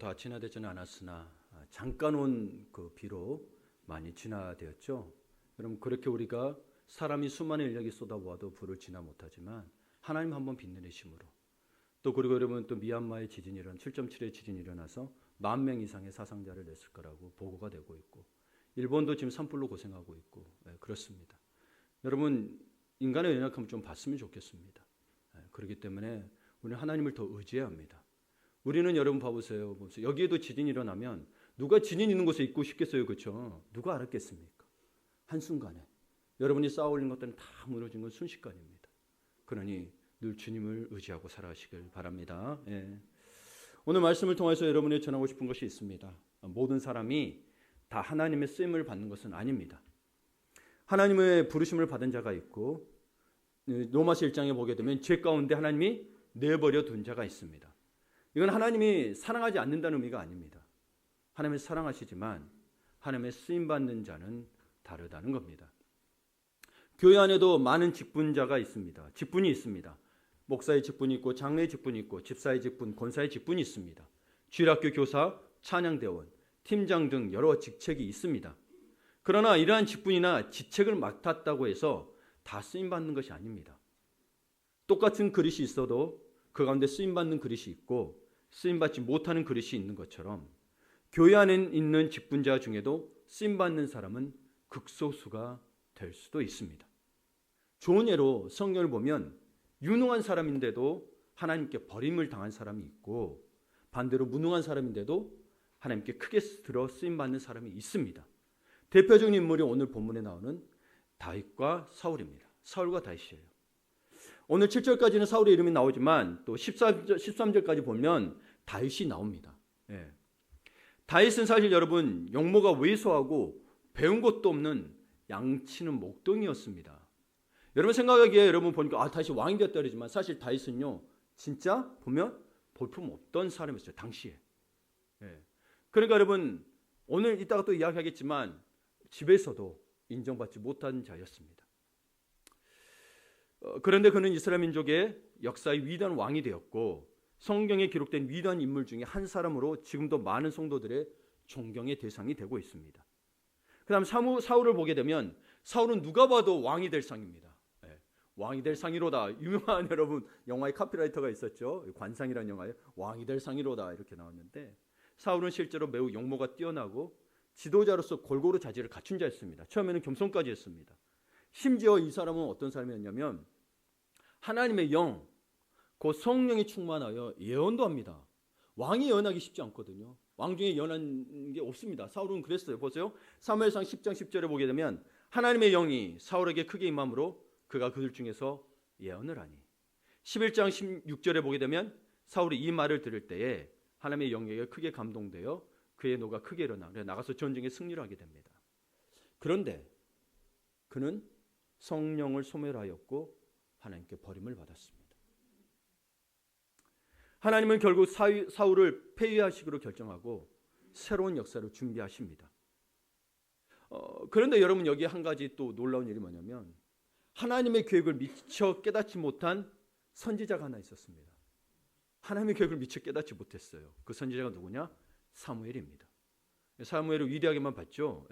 다 진화되지는 않았으나 잠깐 온 그 비로 많이 진화되었죠. 여러분 그렇게 우리가 사람이 수많은 인력이 쏟아부어도 불을 진화 못하지만 하나님 한번 빛내심으로 또 그리고 여러분 또 미얀마의 지진이 7.7의 지진이 일어나서 10,000명 이상의 사상자를 냈을 거라고 보고가 되고 있고 일본도 지금 산불로 고생하고 있고 그렇습니다. 여러분 인간의 연약함을 좀 봤으면 좋겠습니다. 그렇기 때문에 우리는 하나님을 더 의지해야 합니다. 우리는 여러분 봐보세요. 여기에도 지진이 일어나면 누가 지진 있는 곳에 있고 싶겠어요, 그렇죠? 누가 알았겠습니까? 한순간에 여러분이 쌓아 올린 것들은 다 무너진 건 순식간입니다. 그러니 늘 주님을 의지하고 살아가시길 바랍니다. 오늘 말씀을 통해서 여러분이 전하고 싶은 것이 있습니다. 모든 사람이 다 하나님의 쓰임을 받는 것은 아닙니다. 하나님의 부르심을 받은 자가 있고 로마서 1장에 보게 되면 죄 가운데 하나님이 내버려 둔 자가 있습니다. 이건 하나님이 사랑하지 않는다는 의미가 아닙니다. 하나님을 사랑하시지만 하나님의 쓰임받는 자는 다르다는 겁니다. 교회 안에도 많은 직분자가 있습니다. 직분이 있습니다. 목사의 직분이 있고 장로의 직분이 있고 집사의 직분, 권사의 직분이 있습니다. 주일학교 교사, 찬양대원, 팀장 등 여러 직책이 있습니다. 그러나 이러한 직분이나 직책을 맡았다고 해서 다 쓰임받는 것이 아닙니다. 똑같은 그릇이 있어도 그 가운데 쓰임받는 그릇이 있고 쓰임받지 못하는 그릇이 있는 것처럼 교회 안에 있는 직분자 중에도 쓰임받는 사람은 극소수가 될 수도 있습니다. 좋은 예로 성경을 보면 유능한 사람인데도 하나님께 버림을 당한 사람이 있고 반대로 무능한 사람인데도 하나님께 크게 들어 쓰임받는 사람이 있습니다. 대표적인 인물이 오늘 본문에 나오는 다윗과 사울입니다. 사울과 다윗이에요. 오늘 7절까지는 사울의 이름이 나오지만 또 13절까지 보면 다윗이 나옵니다. 다윗은 사실 여러분 용모가 왜소하고 배운 것도 없는 양치는 목동이었습니다. 여러분 생각하기에 여러분 보니까 다윗이 왕이 되었다 그러지만 사실 다윗은요 진짜 보면 볼품 없던 사람이었어요. 당시에. 그러니까 여러분 오늘 이따가 또 이야기하겠지만 집에서도 인정받지 못한 자였습니다. 그런데 그는 이스라엘 민족의 역사의 위대한 왕이 되었고 성경에 기록된 위대한 인물 중에 한 사람으로 지금도 많은 성도들의 존경의 대상이 되고 있습니다. 그 다음 사울을 보게 되면 사울은 누가 봐도 왕이 될 상입니다. 왕이 될 상이로다. 유명한 여러분 영화의 카피라이터가 있었죠. 관상이라는 영화에 왕이 될 상이로다 이렇게 나왔는데 사울은 실제로 매우 용모가 뛰어나고 지도자로서 골고루 자질을 갖춘 자였습니다. 처음에는 겸손까지 했습니다. 심지어 이 사람은 어떤 사람이었냐면 하나님의 영, 그 성령이 충만하여 예언도 합니다. 왕이 예언하기 쉽지 않거든요. 왕 중에 예언한 게 없습니다. 사울은 그랬어요. 보세요. 사무엘상 10장 10절에 보게 되면 하나님의 영이 사울에게 크게 임함으로 그가 그들 중에서 예언을 하니 11장 16절에 보게 되면 사울이 이 말을 들을 때에 하나님의 영에게 크게 감동되어 그의 노가 크게 일어나 나가서 전쟁에 승리를 하게 됩니다. 그런데 그는 성령을 소멸하였고 하나님께 버림을 받았습니다. 하나님은 결국 사울을 폐위하시기로 결정하고 새로운 역사를 준비하십니다. 그런데 여러분 여기 한 가지 또 놀라운 일이 뭐냐면 하나님의 계획을 미처 깨닫지 못한 선지자가 하나 있었습니다. 하나님의 계획을 미처 깨닫지 못했어요. 그 선지자가 누구냐? 사무엘입니다. 사무엘을 위대하게만 봤죠.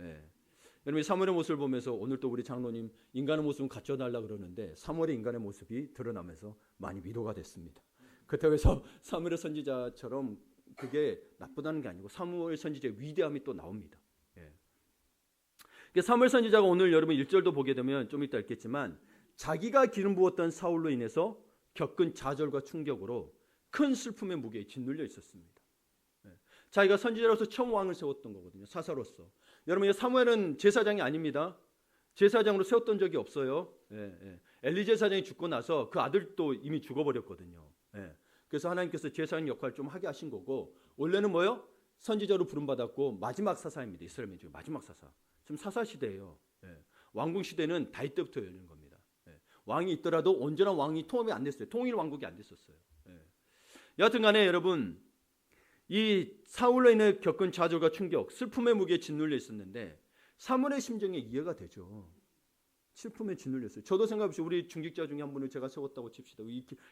여러분 사무엘의 모습을 보면서 오늘 또 우리 장로님 인간의 모습은 갖춰달라 그러는데 사무엘의 인간의 모습이 드러나면서 많이 위로가 됐습니다. 그렇다고 해서 사무엘 선지자처럼 그게 나쁘다는 게 아니고 사무엘 선지자의 위대함이 또 나옵니다. 사무엘 선지자가 오늘 여러분 1절도 보게 되면 좀 이따 읽겠지만 자기가 기름 부었던 사울로 인해서 겪은 좌절과 충격으로 큰 슬픔의 무게에 짓눌려 있었습니다. 자기가 선지자로서 처음 왕을 세웠던 거거든요. 사사로서. 여러분 사무엘은 제사장이 아닙니다. 제사장으로 세웠던 적이 없어요. 엘리 제사장이 죽고 나서 그 아들도 이미 죽어버렸거든요. 그래서 하나님께서 제사장 역할을 좀 하게 하신 거고 원래는 뭐요? 선지자로 부름받았고 마지막 사사입니다. 이스라엘 민족의 마지막 사사. 지금 사사 시대예요. 왕궁 시대는 다윗 때부터 열리는 겁니다. 왕이 있더라도 온전한 왕이 통합이 안 됐어요. 통일 왕국이 안 됐었어요. 여하튼간에 여러분 이 사울로 인해 겪은 좌절과 충격, 슬픔의 무게에 짓눌려 있었는데 사무엘의 심정에 이해가 되죠. 슬픔에 짓눌렸어요. 저도 생각해보세요. 우리 중직자 중에 한 분을 제가 세웠다고 칩시다.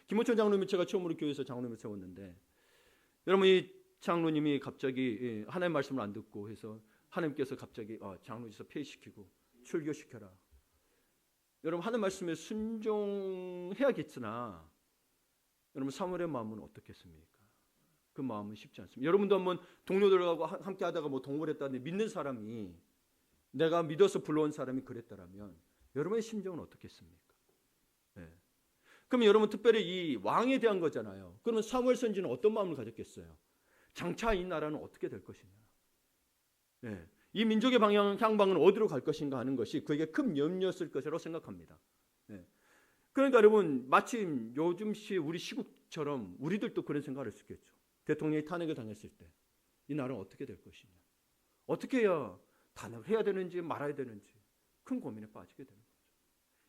김호천 장로님을 제가 처음으로 교회에서 장로님을 세웠는데 여러분 이 장로님이 갑자기 하나님 말씀을 안 듣고 해서 하나님께서 갑자기 장로에서 폐위시키고 출교시켜라. 여러분 하나님 말씀에 순종해야겠으나 여러분 사무엘의 마음은 어떻겠습니까? 그 마음은 쉽지 않습니다. 여러분도 한번 동료들하고 함께 하다가 뭐 동업을 했다는데 믿는 사람이 내가 믿어서 불러온 사람이 그랬다라면 여러분의 심정은 어떻겠습니까? 네. 그럼 여러분 특별히 이 왕에 대한 거잖아요. 그러면 사무엘 선지는 어떤 마음을 가졌겠어요? 장차 이 나라는 어떻게 될 것이냐? 네. 이 민족의 향방은 어디로 갈 것인가 하는 것이 그에게 큰 염려였을 것이라고 생각합니다. 네. 그러니까 여러분 마침 요즘시 우리 시국처럼 우리들도 그런 생각을 했을 수 있겠죠. 대통령이 탄핵을 당했을 때 이 나라는 어떻게 될 것이냐? 어떻게 해야 탄핵을 해야 되는지 말아야 되는지 큰 고민에 빠지게 되는 거죠.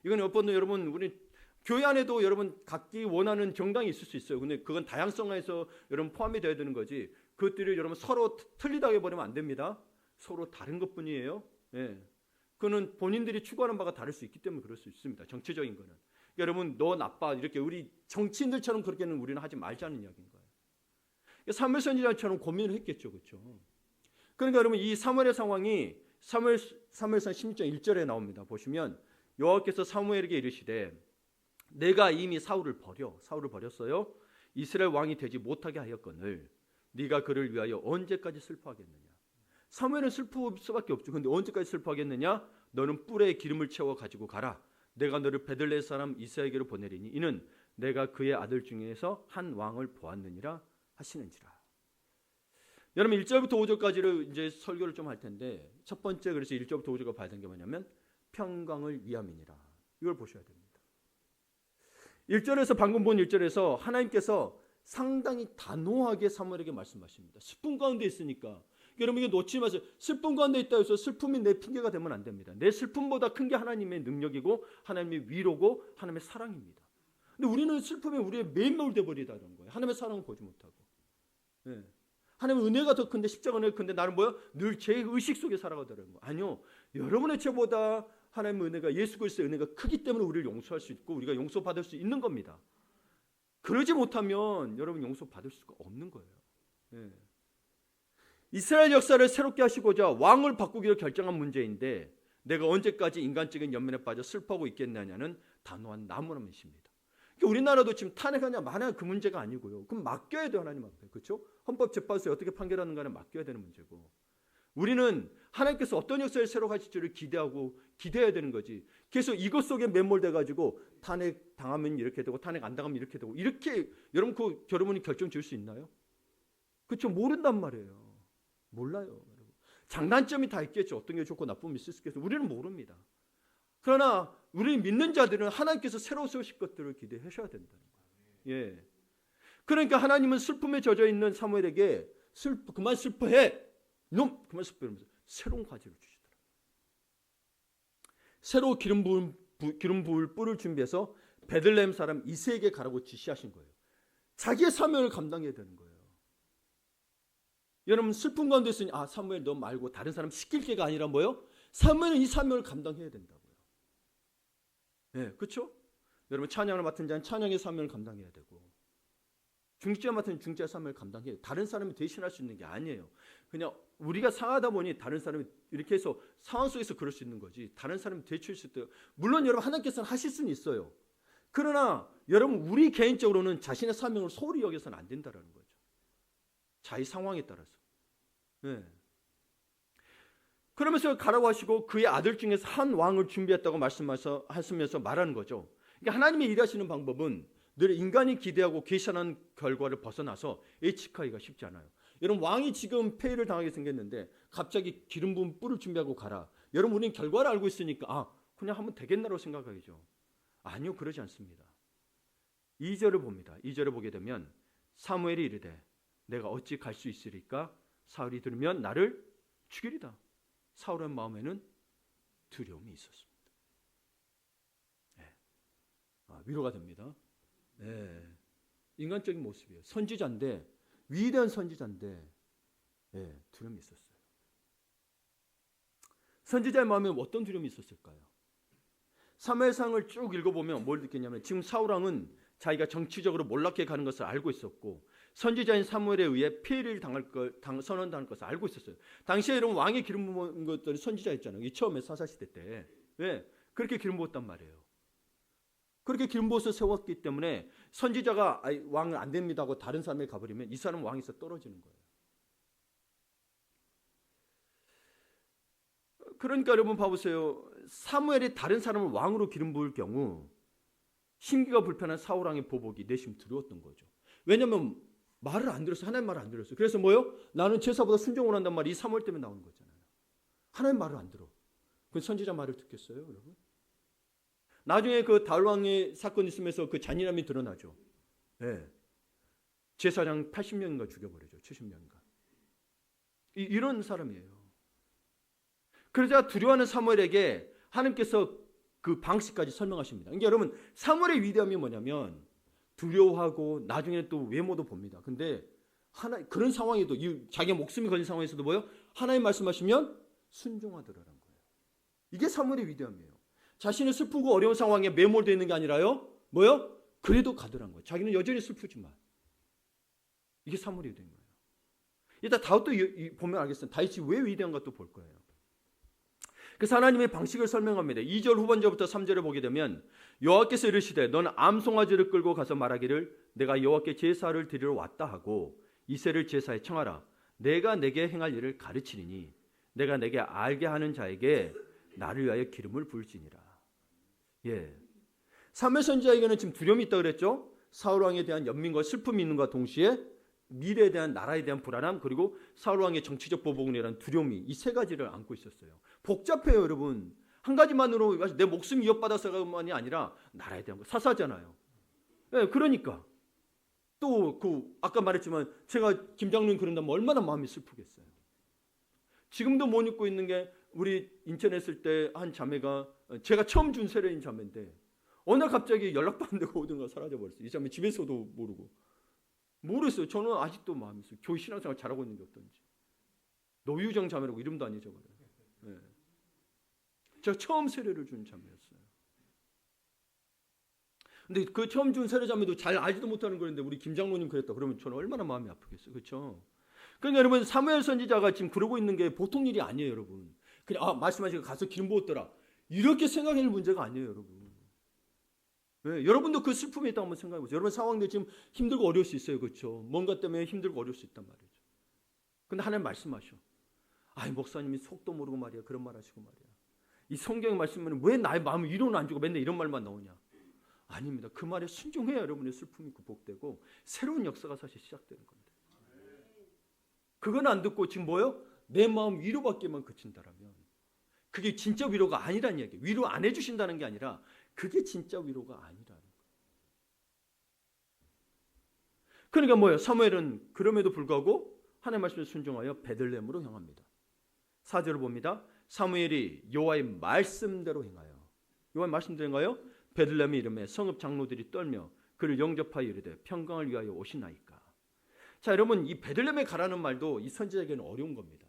이건 몇 번도 여러분 우리 교회 안에도 여러분 갖기 원하는 정당이 있을 수 있어요. 근데 그건 다양성에서 여러분 포함이 되어야 되는 거지. 그것들이 여러분 서로 틀리다고 해버리면 안 됩니다. 서로 다른 것뿐이에요. 예. 그는 본인들이 추구하는 바가 다를 수 있기 때문에 그럴 수 있습니다. 정치적인 거는. 그러니까 여러분 너 나빠 이렇게 우리 정치인들처럼 그렇게는 우리는 하지 말자는 이야기인 거예요. 사무엘 선지자처럼 고민을 했겠죠, 그렇죠? 그러니까 여러분 이 사무엘의 상황이 사무엘상 16장 1절에 나옵니다. 보시면 여호와께서 사무엘에게 이르시되 내가 이미 사울을 버렸어요. 이스라엘 왕이 되지 못하게 하였거늘 네가 그를 위하여 언제까지 슬퍼하겠느냐? 사무엘은 슬퍼할 수밖에 없죠. 근데 언제까지 슬퍼하겠느냐? 너는 뿔에 기름을 채워 가지고 가라. 내가 너를 베들레헴 사람 이새에게로 보내리니 이는 내가 그의 아들 중에서 한 왕을 보았느니라 하시는지라. 여러분 1절부터 5절까지를 이제 설교를 좀 할 텐데 첫 번째 그래서 1절부터 5절까지 봐야 되는 게 뭐냐면 평강을 위함이니라. 이걸 보셔야 됩니다. 1절에서 방금 본 1절에서 하나님께서 상당히 단호하게 사무엘에게 말씀하십니다. 슬픔 가운데 있으니까 여러분 이게 놓치지 마세요. 슬픔 가운데 있다 해서 슬픔이 내 핑계가 되면 안 됩니다. 내 슬픔보다 큰 게 하나님의 능력이고 하나님의 위로고 하나님의 사랑입니다. 근데 우리는 슬픔에 우리의 매인몰 돼버리다는 거예요. 하나님의 사랑을 보지 못하고. 네. 하나님의 은혜가 더 큰데 십자가 은혜가 큰데 나는 뭐야? 늘 제 의식 속에 살아가더라는 거. 아니요. 여러분의 죄보다 하나님의 은혜가 예수 그리스도의 은혜가 크기 때문에 우리를 용서할 수 있고 우리가 용서받을 수 있는 겁니다. 그러지 못하면 여러분 용서받을 수가 없는 거예요. 네. 이스라엘 역사를 새롭게 하시고자 왕을 바꾸기로 결정한 문제인데 내가 언제까지 인간적인 연민에 빠져 슬퍼하고 있겠느냐는 단호한 나무라면십니다. 우리나라도 지금 탄핵하냐 마냐 그 문제가 아니고요. 그럼 맡겨야 돼요. 하나님 앞에. 그렇죠? 헌법재판소에 어떻게 판결하는 가는 맡겨야 되는 문제고 우리는 하나님께서 어떤 역사를 새로 하실지를 기대해야 되는 거지. 계속 이것 속에 매몰돼가지고 탄핵 당하면 이렇게 되고 탄핵 안 당하면 이렇게 되고 이렇게 여러분이 결정 지을 수 있나요? 그렇죠? 모른단 말이에요. 몰라요. 여러분. 장단점이 다 있겠죠. 어떤 게 좋고 나쁨이 있을 수 있겠죠. 우리는 모릅니다. 그러나 우리 믿는 자들은 하나님께서 새로 세우실 것들을 기대하셔야 된다는 거예요. 예. 그러니까 하나님은 슬픔에 젖어 있는 사무엘에게 그만 슬퍼해. 놈 그만 슬퍼하면서 새로운 과제를 주시더라. 새로 기름 부을 뿔을 준비해서 베들레헴 사람 이새에게 가라고 지시하신 거예요. 자기의 사명을 감당해야 되는 거예요. 여러분 슬픔 가운데 있으니 사무엘 너 말고 다른 사람 시킬 게가 아니라 뭐요? 사무엘은 이 사명을 감당해야 된다고요. 네, 그렇죠? 여러분 찬양을 맡은 자는 찬양의 사명을 감당해야 되고 중직자 맡은 중직자의 사명을 감당해야 돼요. 다른 사람이 대신할 수 있는 게 아니에요. 그냥 우리가 상하다 보니 다른 사람이 이렇게 해서 상황 속에서 그럴 수 있는 거지 다른 사람이 대처할 수 있어요. 물론 여러분 하나님께서는 하실 수는 있어요. 그러나 여러분 우리 개인적으로는 자신의 사명을 소홀히 여겨서는 안 된다는 거죠. 자기 상황에 따라서. 네. 그러면서 가라고 하시고 그의 아들 중에서 한 왕을 준비했다고 말씀하시면서 말하는 거죠. 그러니까 하나님이 일하시는 방법은 늘 인간이 기대하고 계산한 결과를 벗어나서 예측하기가 쉽지 않아요. 여러분 왕이 지금 폐위를 당하게 생겼는데 갑자기 기름 부은 뿔을 준비하고 가라. 여러분 우리는 결과를 알고 있으니까 그냥 하면 되겠나라고 생각하겠죠. 아니요, 그러지 않습니다. 2절을 봅니다. 2절을 보게 되면 사무엘이 이르되 내가 어찌 갈 수 있으리까? 사울이 들으면 나를 죽이리다. 사울의 마음에는 두려움이 있었습니다. 네. 위로가 됩니다. 네. 인간적인 모습이에요. 선지자인데 위대한 선지자인데 네, 두려움이 있었어요. 선지자의 마음에 어떤 두려움이 있었을까요? 사무엘상을 쭉 읽어보면 뭘 느꼈냐면 지금 사울왕은 자기가 정치적으로 몰락해 가는 것을 알고 있었고 선지자인 사무엘에 의해 폐위를 선언당할 것을 알고 있었어요. 당시에 여러분 왕의 기름 부은 것들이 선지자였잖아요. 이 처음에 사사시대 때. 왜? 그렇게 기름 부었단 말이에요. 그렇게 기름 부어서 세웠기 때문에 선지자가 왕은 안 됩니다 하고 다른 사람에 가버리면 이 사람은 왕에서 떨어지는 거예요. 그러니까 여러분 봐보세요. 사무엘이 다른 사람을 왕으로 기름 부을 경우 심기가 불편한 사울 왕의 보복이 내심 두려웠던 거죠. 왜냐하면 말을 안 들었어요. 하나님 말을 안 들었어요. 그래서 뭐요? 나는 제사보다 순종을 한단 말이 이 사무엘 때문에 나오는 거잖아요. 하나님 말을 안 들어. 그 선지자 말을 듣겠어요, 여러분? 나중에 그 다윗 왕의 사건이 있으면서 그 잔인함이 드러나죠. 네. 제사장 80명인가 죽여버리죠. 70명인가. 이런 사람이에요. 그러자 두려워하는 사무엘에게 하나님께서 그 방식까지 설명하십니다. 그러니까 여러분 사무엘의 위대함이 뭐냐면 두려워하고 나중에 또 외모도 봅니다. 근데 그런 상황에도 자기 목숨이 걸린 상황에서도 뭐요? 하나님 말씀하시면 순종하더라는 거예요. 이게 사무엘의 위대함이에요. 자신의 슬프고 어려운 상황에 매몰되어 있는 게 아니라요. 뭐요? 그래도 가더란 거예요. 자기는 여전히 슬프지만. 이게 사무엘의 위대한 거예요. 이따 다윗도 보면 알겠어요. 다윗이 왜 위대한가 또 볼 거예요. 그래서 하나님의 방식을 설명합니다. 2절 후반절부터 3절을 보게 되면 여호와께서 이르시되 너는 암송아지를 끌고 가서 말하기를 내가 여호와께 제사를 드리러 왔다 하고 이새를 제사에 청하라. 내가 내게 행할 일을 가르치리니 내가 내게 알게 하는 자에게 나를 위하여 기름을 부을지니라. 예. 사무엘 선지자에게는 지금 두려움이 있다 그랬죠. 사울 왕에 대한 연민과 슬픔이 있는가 동시에 미래에 대한 나라에 대한 불안함 그리고 사울 왕의 정치적 보복이라는 두려움이 이 세 가지를 안고 있었어요. 복잡해요, 여러분. 한 가지만으로 내 목숨이 위협받아서만이 아니라 나라에 대한 거 사사잖아요. 네, 그러니까 또 아까 말했지만 제가 김장로님 그런다면 얼마나 마음이 슬프겠어요. 지금도 못 잊고 있는 게 우리 인천에 있을 때 한 자매가 제가 처음 준 세례인 자매인데 어느 날 갑자기 연락도 안 되고 오든가 사라져버렸어요. 이 자매 집에서도 모르겠어요. 저는 아직도 마음이 있어요. 교회 신앙생활 잘하고 있는 게 어떤지. 노유정 자매라고 이름도 안 잊어버려요. 네. 제가 처음 세례를 준 자매였어요. 근데 그 처음 준 세례 자매도 잘 알지도 못하는 거였는데 우리 김장로님 그랬다. 그러면 저는 얼마나 마음이 아프겠어요. 그렇죠? 그러니까 여러분 사무엘 선지자가 지금 그러고 있는 게 보통 일이 아니에요, 여러분. 그냥 말씀하시고 가서 기름 부었더라. 이렇게 생각할 문제가 아니에요, 여러분. 네, 여러분도 그 슬픔이 있다고 한번 생각해 보세요. 여러분 상황들 지금 힘들고 어려울 수 있어요. 그렇죠? 뭔가 때문에 힘들고 어려울 수 있단 말이죠. 근데 하나님 말씀하셔. 목사님이 속도 모르고 말이야. 그런 말 하시고 말이야. 이 성경 말씀은 왜 나의 마음을 위로는 안 주고 맨날 이런 말만 나오냐. 아닙니다. 그 말에 순종해야 여러분의 슬픔이 극복되고 새로운 역사가 사실 시작되는 겁니다. 그건 안 듣고 지금 뭐요? 내 마음 위로받기만 그친다라면 그게 진짜 위로가 아니라는 얘기예요. 위로 안 해주신다는 게 아니라 그게 진짜 위로가 아니라는 거예요. 그러니까 뭐예요? 사무엘은 그럼에도 불구하고 하나님의 말씀에 순종하여 베들레헴으로 향합니다. 4절을 봅니다. 사무엘이 여호와의 말씀대로 행하여 여호와의 말씀대로 행하여 베들레헴의 이름에 성읍 장로들이 떨며 그를 영접하여 이르되 평강을 위하여 오시나이까. 자, 여러분 이 베들레헴에 가라는 말도 이 선지자에게는 어려운 겁니다.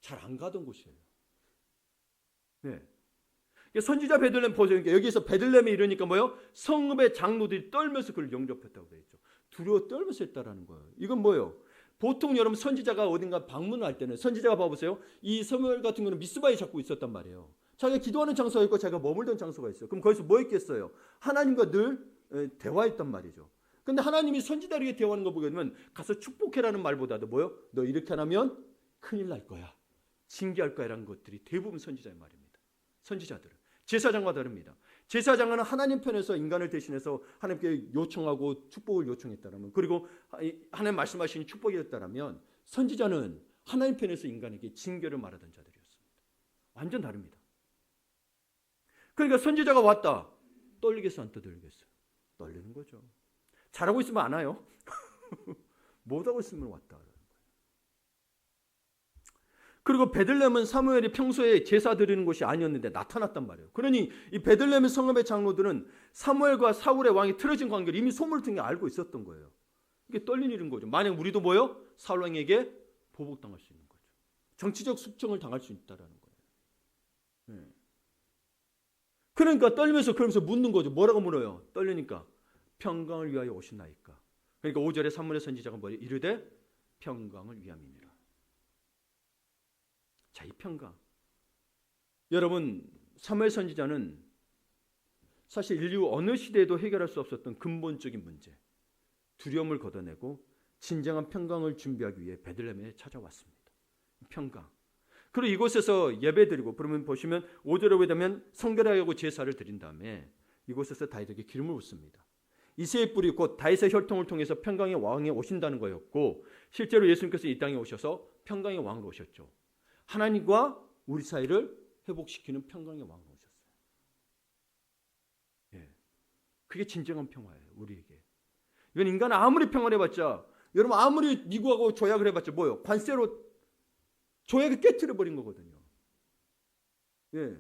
잘 안 가던 곳이에요. 네. 선지자 베들레헴 보세요. 여기서 베들레헴에 이르니까 뭐예요? 성읍의 장로들이 떨면서 그를 영접했다고 그랬죠. 두려워 떨면서 했다라는 거예요. 이건 뭐예요? 보통 여러분 선지자가 어딘가 방문을 할 때는 선지자가 봐보세요. 이 사무엘 같은 경우는 미스바에 자꾸 있었단 말이에요. 자기가 기도하는 장소가 있고 자기가 머물던 장소가 있어요. 그럼 거기서 뭐 했겠어요? 하나님과 늘 대화했단 말이죠. 근데 하나님이 선지자에게 대화하는 거 보게 되면 가서 축복해라는 말보다도 뭐요? 너 이렇게 안 하면 큰일 날 거야. 징계할 거야 라는 것들이 대부분 선지자의 말입니다. 선지자들은. 제사장과 다릅니다. 제사장은 하나님 편에서 인간을 대신해서 하나님께 요청하고 축복을 요청했다라면 그리고 하나님 말씀하신 축복이었다라면 선지자는 하나님 편에서 인간에게 징계를 말하던 자들이었습니다. 완전 다릅니다. 그러니까 선지자가 왔다. 떨리겠어 안 떨리겠어요? 떨리는 거죠. 잘하고 있으면 안 와요. 못하고 있으면 왔다. 그리고 베들레헴은 사무엘이 평소에 제사 드리는 곳이 아니었는데 나타났단 말이에요. 그러니 이 베들레헴의 성읍의 장로들은 사무엘과 사울의 왕이 틀어진 관계를 이미 소문을 통해 알고 있었던 거예요. 이게 떨린 일인 거죠. 만약 우리도 뭐요? 사울 왕에게 보복당할 수 있는 거죠. 정치적 숙청을 당할 수 있다라는 거예요. 네. 그러니까 떨면서 그러면서 묻는 거죠. 뭐라고 물어요? 떨리니까 평강을 위하여 오시나이까. 그러니까 5절에 사무엘 선지자가 뭐예요? 이르되 평강을 위함이니라. 자, 이 평강. 여러분, 사무엘 선지자는 사실 인류 어느 시대에도 해결할 수 없었던 근본적인 문제, 두려움을 걷어내고 진정한 평강을 준비하기 위해 베들레헴에 찾아왔습니다. 평강. 그리고 이곳에서 예배드리고, 그러면 보시면 5절에 오게 되면 성결하고 제사를 드린 다음에 이곳에서 다윗에게 기름을 붓습니다. 이새의 뿌리 곧 다윗의 혈통을 통해서 평강의 왕이 오신다는 거였고, 실제로 예수님께서 이 땅에 오셔서 평강의 왕으로 오셨죠. 하나님과 우리 사이를 회복시키는 평강의 왕으로 오셨어요. 예, 그게 진정한 평화예요, 우리에게. 이건 인간 아무리 평안해봤자, 여러분 아무리 미국하고 조약을 해봤자 뭐요? 관세로 조약을 깨트려 버린 거거든요. 예,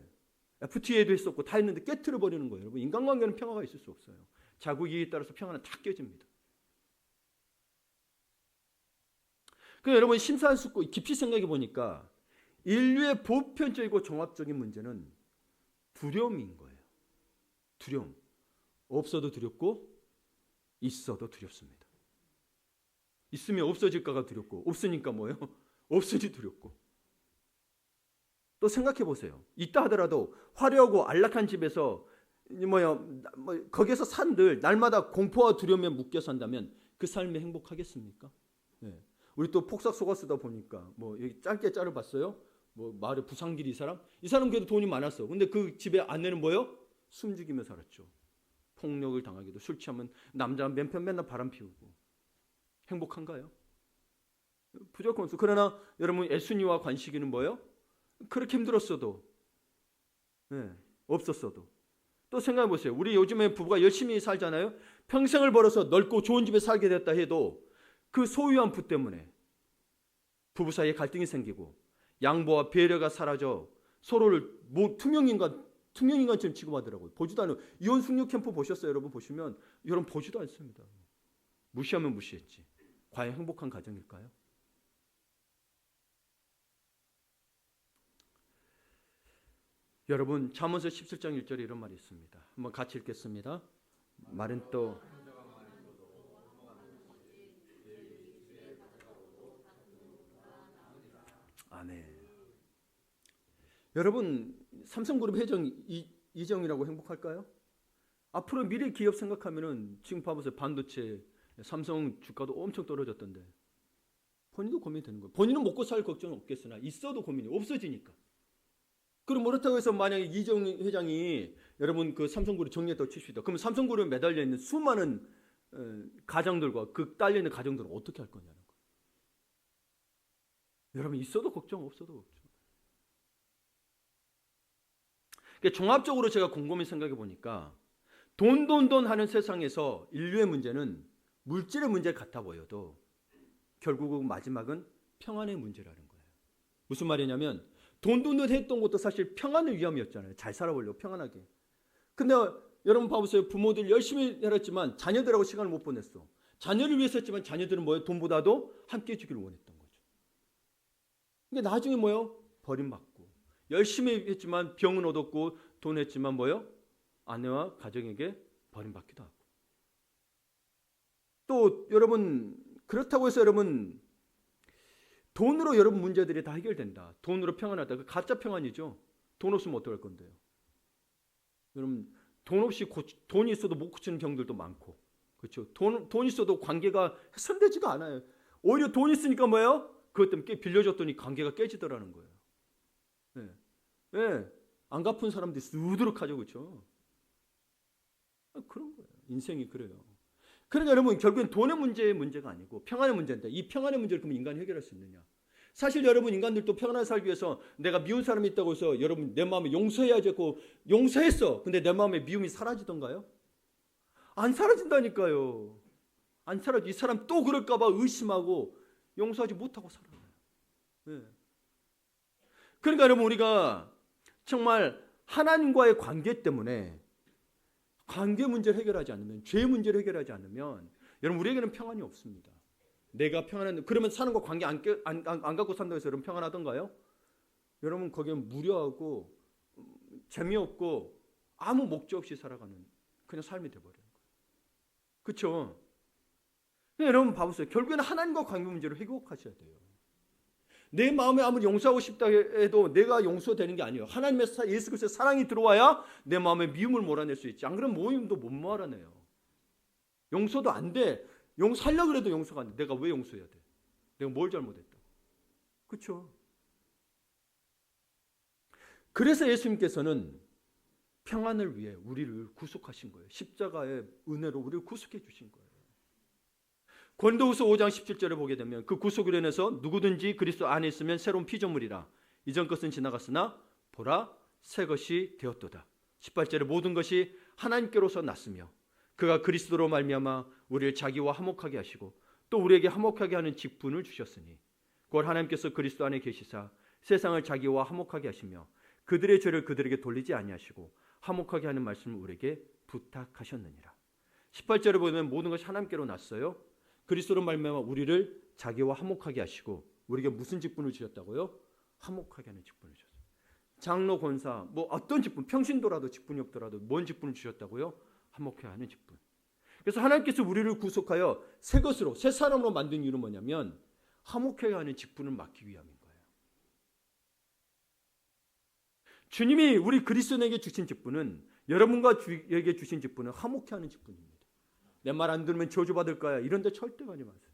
FTA도 했었고 다 했는데 깨트려 버리는 거예요. 여러분, 인간관계는 평화가 있을 수 없어요. 자국 이익에 따라서 평화는 다 깨집니다. 그 여러분 심사숙고 깊이 생각해 보니까 인류의 보편적이고 종합적인 문제는 두려움인 거예요. 두려움. 없어도 두렵고 있어도 두렵습니다. 있으면 없어질까가 두렵고, 없으니까 뭐예요? 없으니 두렵고. 또 생각해 보세요. 있다 하더라도 화려하고 안락한 집에서 거기에서 산들 날마다 공포와 두려움에 묶여 산다면 그 삶이 행복하겠습니까? 네. 우리 또 폭삭 속아 쓰다 보니까 여기 짧게 자르봤어요. 마을에 부상길이 이 사람 그래도 돈이 많았어. 근데 그 집에 아내는 뭐예요? 숨죽이며 살았죠. 폭력을 당하기도, 술 취하면 남자 맨편 맨날 바람 피우고. 행복한가요? 부족한 없어. 그러나 여러분 애순이와 관식이는 뭐예요? 그렇게 힘들었어도, 네, 없었어도. 또 생각해 보세요. 우리 요즘에 부부가 열심히 살잖아요. 평생을 벌어서 넓고 좋은 집에 살게 됐다 해도 그 소유한 부 때문에 부부 사이에 갈등이 생기고 양보와 배려가 사라져 서로를 투명인간처럼 취급하더라고요. 보지도 않아요. 이혼 숙녀 캠프 보셨어요? 여러분 보시면 여러분 보지도 않습니다. 무시하면 무시했지. 과연 행복한 가정일까요? 여러분 잠언서 17장 1절에 이런 말이 있습니다. 한번 같이 읽겠습니다. 말은 또 아멘. 여러분 삼성그룹 회장 이정이라고 행복할까요? 앞으로 미래 기업 생각하면은 지금 봐보세요. 반도체 삼성 주가도 엄청 떨어졌던데 본인도 고민이 되는 거예요. 본인은 먹고 살 걱정은 없겠으나 있어도 고민이 없어지니까. 그럼 그렇다고 해서 만약에 이정 회장이 여러분 그 삼성그룹 정리했다고 칩시다. 그럼 삼성그룹에 매달려 있는 수많은 가정들과 그 딸려 있는 가정들은 어떻게 할 거냐는 거예요. 여러분 있어도 걱정 없어도 걱정. 그러니까 종합적으로 제가 곰곰이 생각해 보니까 돈 하는 세상에서 인류의 문제는 물질의 문제 같아 보여도 결국은 마지막은 평안의 문제라는 거예요. 무슨 말이냐면 돈 했던 것도 사실 평안을 위함이었잖아요. 잘 살아보려고 평안하게. 근데 여러분 봐보세요. 부모들 열심히 살았지만 자녀들하고 시간을 못 보냈어. 자녀를 위해서 했지만 자녀들은 뭐예요? 돈보다도 함께 해주기를 원했던 거죠. 그러니까 나중에 뭐예요? 버림받고. 열심히 했지만 병은 얻었고 돈 했지만 뭐예요? 아내와 가정에게 버림받기도 하고. 또 여러분 그렇다고 해서 여러분 돈으로 여러분 문제들이 다 해결된다. 돈으로 평안하다. 그 가짜 평안이죠. 돈 없으면 어떡할 건데요. 여러분 돈 없이 돈이 있어도 못 고치는 병들도 많고, 그렇죠. 돈 있어도 관계가 훼손되지가 않아요. 오히려 돈 있으니까 뭐예요? 그것 때문에 빌려줬더니 관계가 깨지더라는 거예요. 네. 네. 안 갚은 사람들이 수두룩하죠, 그렇죠. 그런 거예요. 인생이 그래요. 그러니까 여러분 결국엔 돈의 문제가 아니고 평안의 문제인데 이 평안의 문제를 그럼 인간이 해결할 수 있느냐? 사실 여러분 인간들도 평안하게 살기 위해서 내가 미운 사람이 있다고 해서 여러분 내 마음에 용서해야지 했고 용서했어. 근데 내 마음에 미움이 사라지던가요? 안 사라진다니까요. 안 사라져. 이 사람 또 그럴까 봐 의심하고 용서하지 못하고 살아요. 네. 그러니까 여러분 우리가 정말 하나님과의 관계 때문에 관계 문제를 해결하지 않으면, 죄 문제를 해결하지 않으면 여러분 우리에게는 평안이 없습니다. 내가 평안한, 그러면 사는 거 관계 안 갖고 산다고 해서 여러분 평안하던가요? 여러분 거기에 무료하고 재미없고 아무 목적 없이 살아가는 그냥 삶이 돼버리는 거예요. 그렇죠? 여러분 봐보세요. 결국에는 하나님과 관계 문제를 회복하셔야 돼요. 내 마음에 아무리 용서하고 싶다 해도 내가 용서되는 게 아니에요. 하나님의 예수 그리스도의 사랑이 들어와야 내 마음에 미움을 몰아낼 수 있지. 안 그러면 모임도 못 몰아내요. 용서도 안 돼. 용서하려고 해도 용서가 안 돼. 내가 왜 용서해야 돼? 내가 뭘 잘못했다고. 그렇죠? 그래서 예수님께서는 평안을 위해 우리를 구속하신 거예요. 십자가의 은혜로 우리를 구속해 주신 거예요. 고린도후서 5장 17절에 보게 되면 그 구속을 인해서 누구든지 그리스도 안에 있으면 새로운 피조물이라. 이전 것은 지나갔으나 보라 새 것이 되었도다. 18절에 모든 것이 하나님께로서 났으며 그가 그리스도로 말미암아 우리를 자기와 화목하게 하시고 또 우리에게 화목하게 하는 직분을 주셨으니 곧 하나님께서 그리스도 안에 계시사 세상을 자기와 화목하게 하시며 그들의 죄를 그들에게 돌리지 아니하시고 화목하게 하는 말씀을 우리에게 부탁하셨느니라. 18절에 보면 모든 것이 하나님께로 났어요. 그리스도로 말미암아 우리를 자기와 화목하게 하시고 우리에게 무슨 직분을 주셨다고요? 화목하게 하는 직분을 주셨어요. 장로, 권사, 뭐 어떤 직분, 평신도라도 직분이 없더라도 뭔 직분을 주셨다고요? 화목하게 하는 직분. 그래서 하나님께서 우리를 구속하여 새 것으로, 새 사람으로 만든 이유는 뭐냐면 화목하게 하는 직분을 맡기 위함인 거예요. 주님이 우리 그리스도인에게 주신 직분은, 여러분과 주에게 주신 직분은 화목하게 하는 직분입니다. 내 말 안 들으면 저주받을 거야. 이런 데 절대 가지 마세요.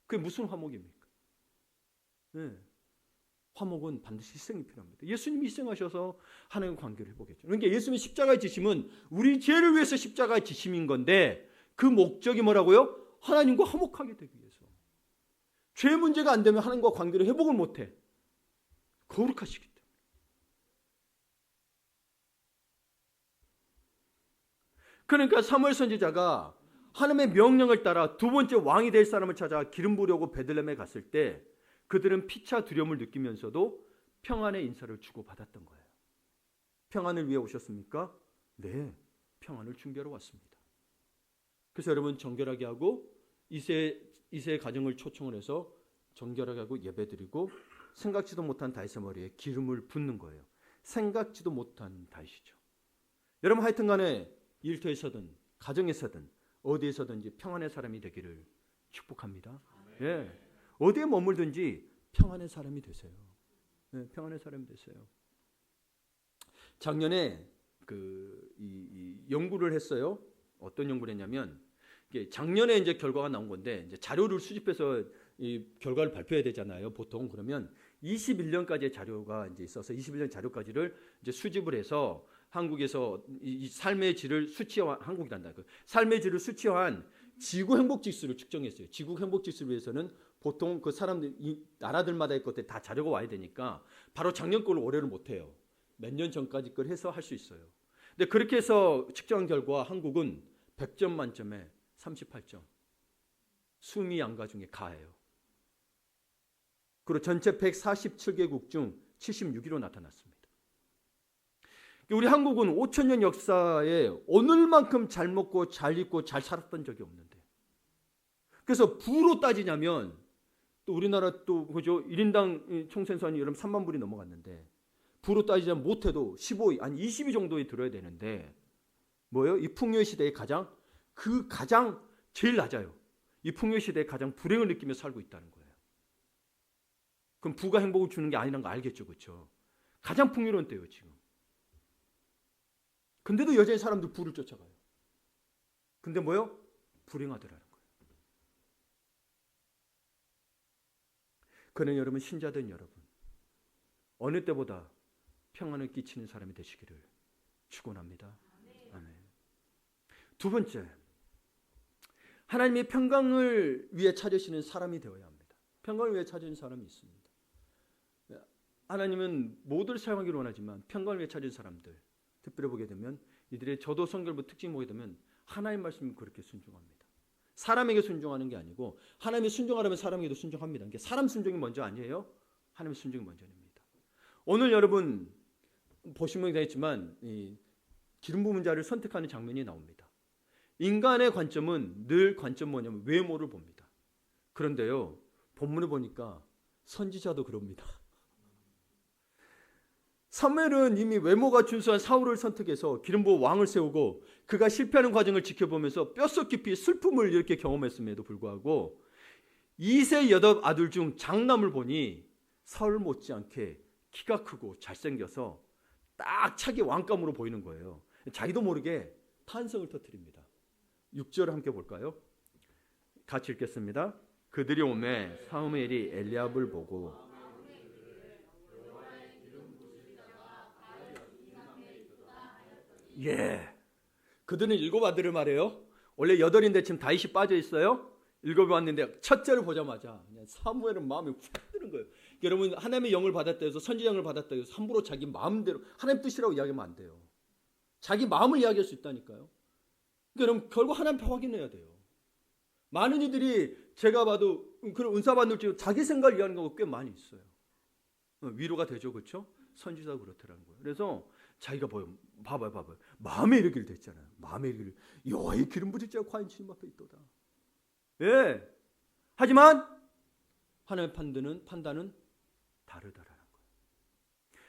그게 무슨 화목입니까? 네. 화목은 반드시 희생이 필요합니다. 예수님이 희생하셔서 하나님과 관계를 회복했죠. 그러니까 예수님의 십자가의 지심은 우리 죄를 위해서 십자가의 지심인 건데 그 목적이 뭐라고요? 하나님과 화목하게 되기 위해서. 죄 문제가 안 되면 하나님과 관계를 회복을 못해. 거룩하시기 때문에. 그러니까 사무엘 선지자가 하나님의 명령을 따라 두 번째 왕이 될 사람을 찾아 기름 부으려고 베들레헴에 갔을 때 그들은 피차 두려움을 느끼면서도 평안의 인사를 주고받았던 거예요. 평안을 위해 오셨습니까? 네, 평안을 준비하러 왔습니다. 그래서 여러분 정결하게 하고 이세의 가정을 초청을 해서 정결하게 하고 예배드리고 생각지도 못한 다윗의 머리에 기름을 붓는 거예요. 생각지도 못한 다윗이죠. 여러분 하여튼 간에 일터에서든 가정에서든 어디에서든지 평안의 사람이 되기를 축복합니다. 예. 어디에 머물든지 평안의 사람이 되세요. 네, 평안의 사람이 되세요. 작년에 이 연구를 했어요. 어떤 연구를 했냐면 작년에 이제 결과가 나온 건데 이제 자료를 수집해서 이 결과를 발표해야 되잖아요. 보통 그러면 21년까지의 자료가 이제 있어서 21년 자료까지를 이제 수집을 해서 한국에서 이 삶의 질을 수치한 한국이란다. 그 삶의 질을 수치한 지구 행복 지수를 측정했어요. 지구 행복 지수를 위해서는 보통 그 사람들 이 나라들마다의 것들 다 자료가 와야 되니까 바로 작년 걸로 올해를 못 해요. 몇 년 전까지 걸 해서 할 수 있어요. 근데 그렇게 해서 측정한 결과 한국은 100점 만점에 38점. 수미 양가 중에 가예요. 그리고 전체 147개국 중 76위로 나타났습니다. 우리 한국은 5,000년 역사에 오늘만큼 잘 먹고 잘 입고 잘 살았던 적이 없는데, 그래서 부로 따지냐면 또 우리나라 또 그죠 1인당 총생산이 여러분 3만 불이 넘어갔는데 부로 따지자면 못해도 15위 아니 20위 정도에 들어야 되는데 뭐예요? 이 풍요 시대에 가장 제일 낮아요. 이 풍요 시대에 가장 불행을 느끼며 살고 있다는 거예요. 그럼 부가 행복을 주는 게 아니라는 거 알겠죠, 그렇죠? 가장 풍요로운 때예요 지금. 근데도 여전히 사람들 부를 쫓아가요. 근데 뭐요? 불행하더라는 거예요. 그러나 여러분 신자된 여러분 어느 때보다 평안을 끼치는 사람이 되시기를 축원합니다. 아멘. 두 번째, 하나님의 평강을 위해 찾으시는 사람이 되어야 합니다. 평강을 위해 찾은 사람이 있습니다. 하나님은 모두를 사용하기를 원하지만 평강을 위해 찾은 사람들 특별히 보게 되면 이들의 저도 성결부 특징 보게 되면 하나님 말씀이 그렇게 순종합니다. 사람에게 순종하는 게 아니고 하나님이 순종하려면 사람에게도 순종합니다. 그러니까 사람 순종이 먼저 아니에요. 하나님의 순종이 먼저입니다. 오늘 여러분 보시면 되겠지만 이 기름 부은 자를 선택하는 장면이 나옵니다. 인간의 관점은 늘 관점 뭐냐면 외모를 봅니다. 그런데요 본문을 보니까 선지자도 그럽니다. 사무엘은 이미 외모가 준수한 사울을 선택해서 기름 부어 왕을 세우고 그가 실패하는 과정을 지켜보면서 뼛속 깊이 슬픔을 이렇게 경험했음에도 불구하고 2세 여덟 아들 중 장남을 보니 사울 못지않게 키가 크고 잘생겨서 딱 차기 왕감으로 보이는 거예요. 자기도 모르게 탄성을 터뜨립니다. 6절을 함께 볼까요? 같이 읽겠습니다. 그들이 오매 사무엘이 엘리압을 보고 그들은 7 아들을 말해요. 원래 8인데 지금 다윗이 빠져 있어요. 7이 왔는데 첫째를 보자마자 그냥 사무엘은 마음이 확 드는 거예요. 여러분 하나님의 영을 받았다 해서 선지자를 받았다 해서 함부로 자기 마음대로 하나님 뜻이라고 이야기하면 안 돼요. 자기 마음을 이야기할 수 있다니까요. 여러분 결국 하나님 앞에 확인해야 돼요. 많은 이들이 제가 봐도 그런 은사 받는 줄 자기 생각을 이해하는 경우가 꽤 많이 있어요. 위로가 되죠, 그렇죠? 선지자가 그렇더라는 거예요. 그래서 자기가 봐봐요. 마음에 이르기를 됐잖아요. 마음에 이르기를 여호와의 기름 부을 자가 과연 주님 앞에 있도다. 예. 하지만 하나님의 판단은 다르다라는 거예요.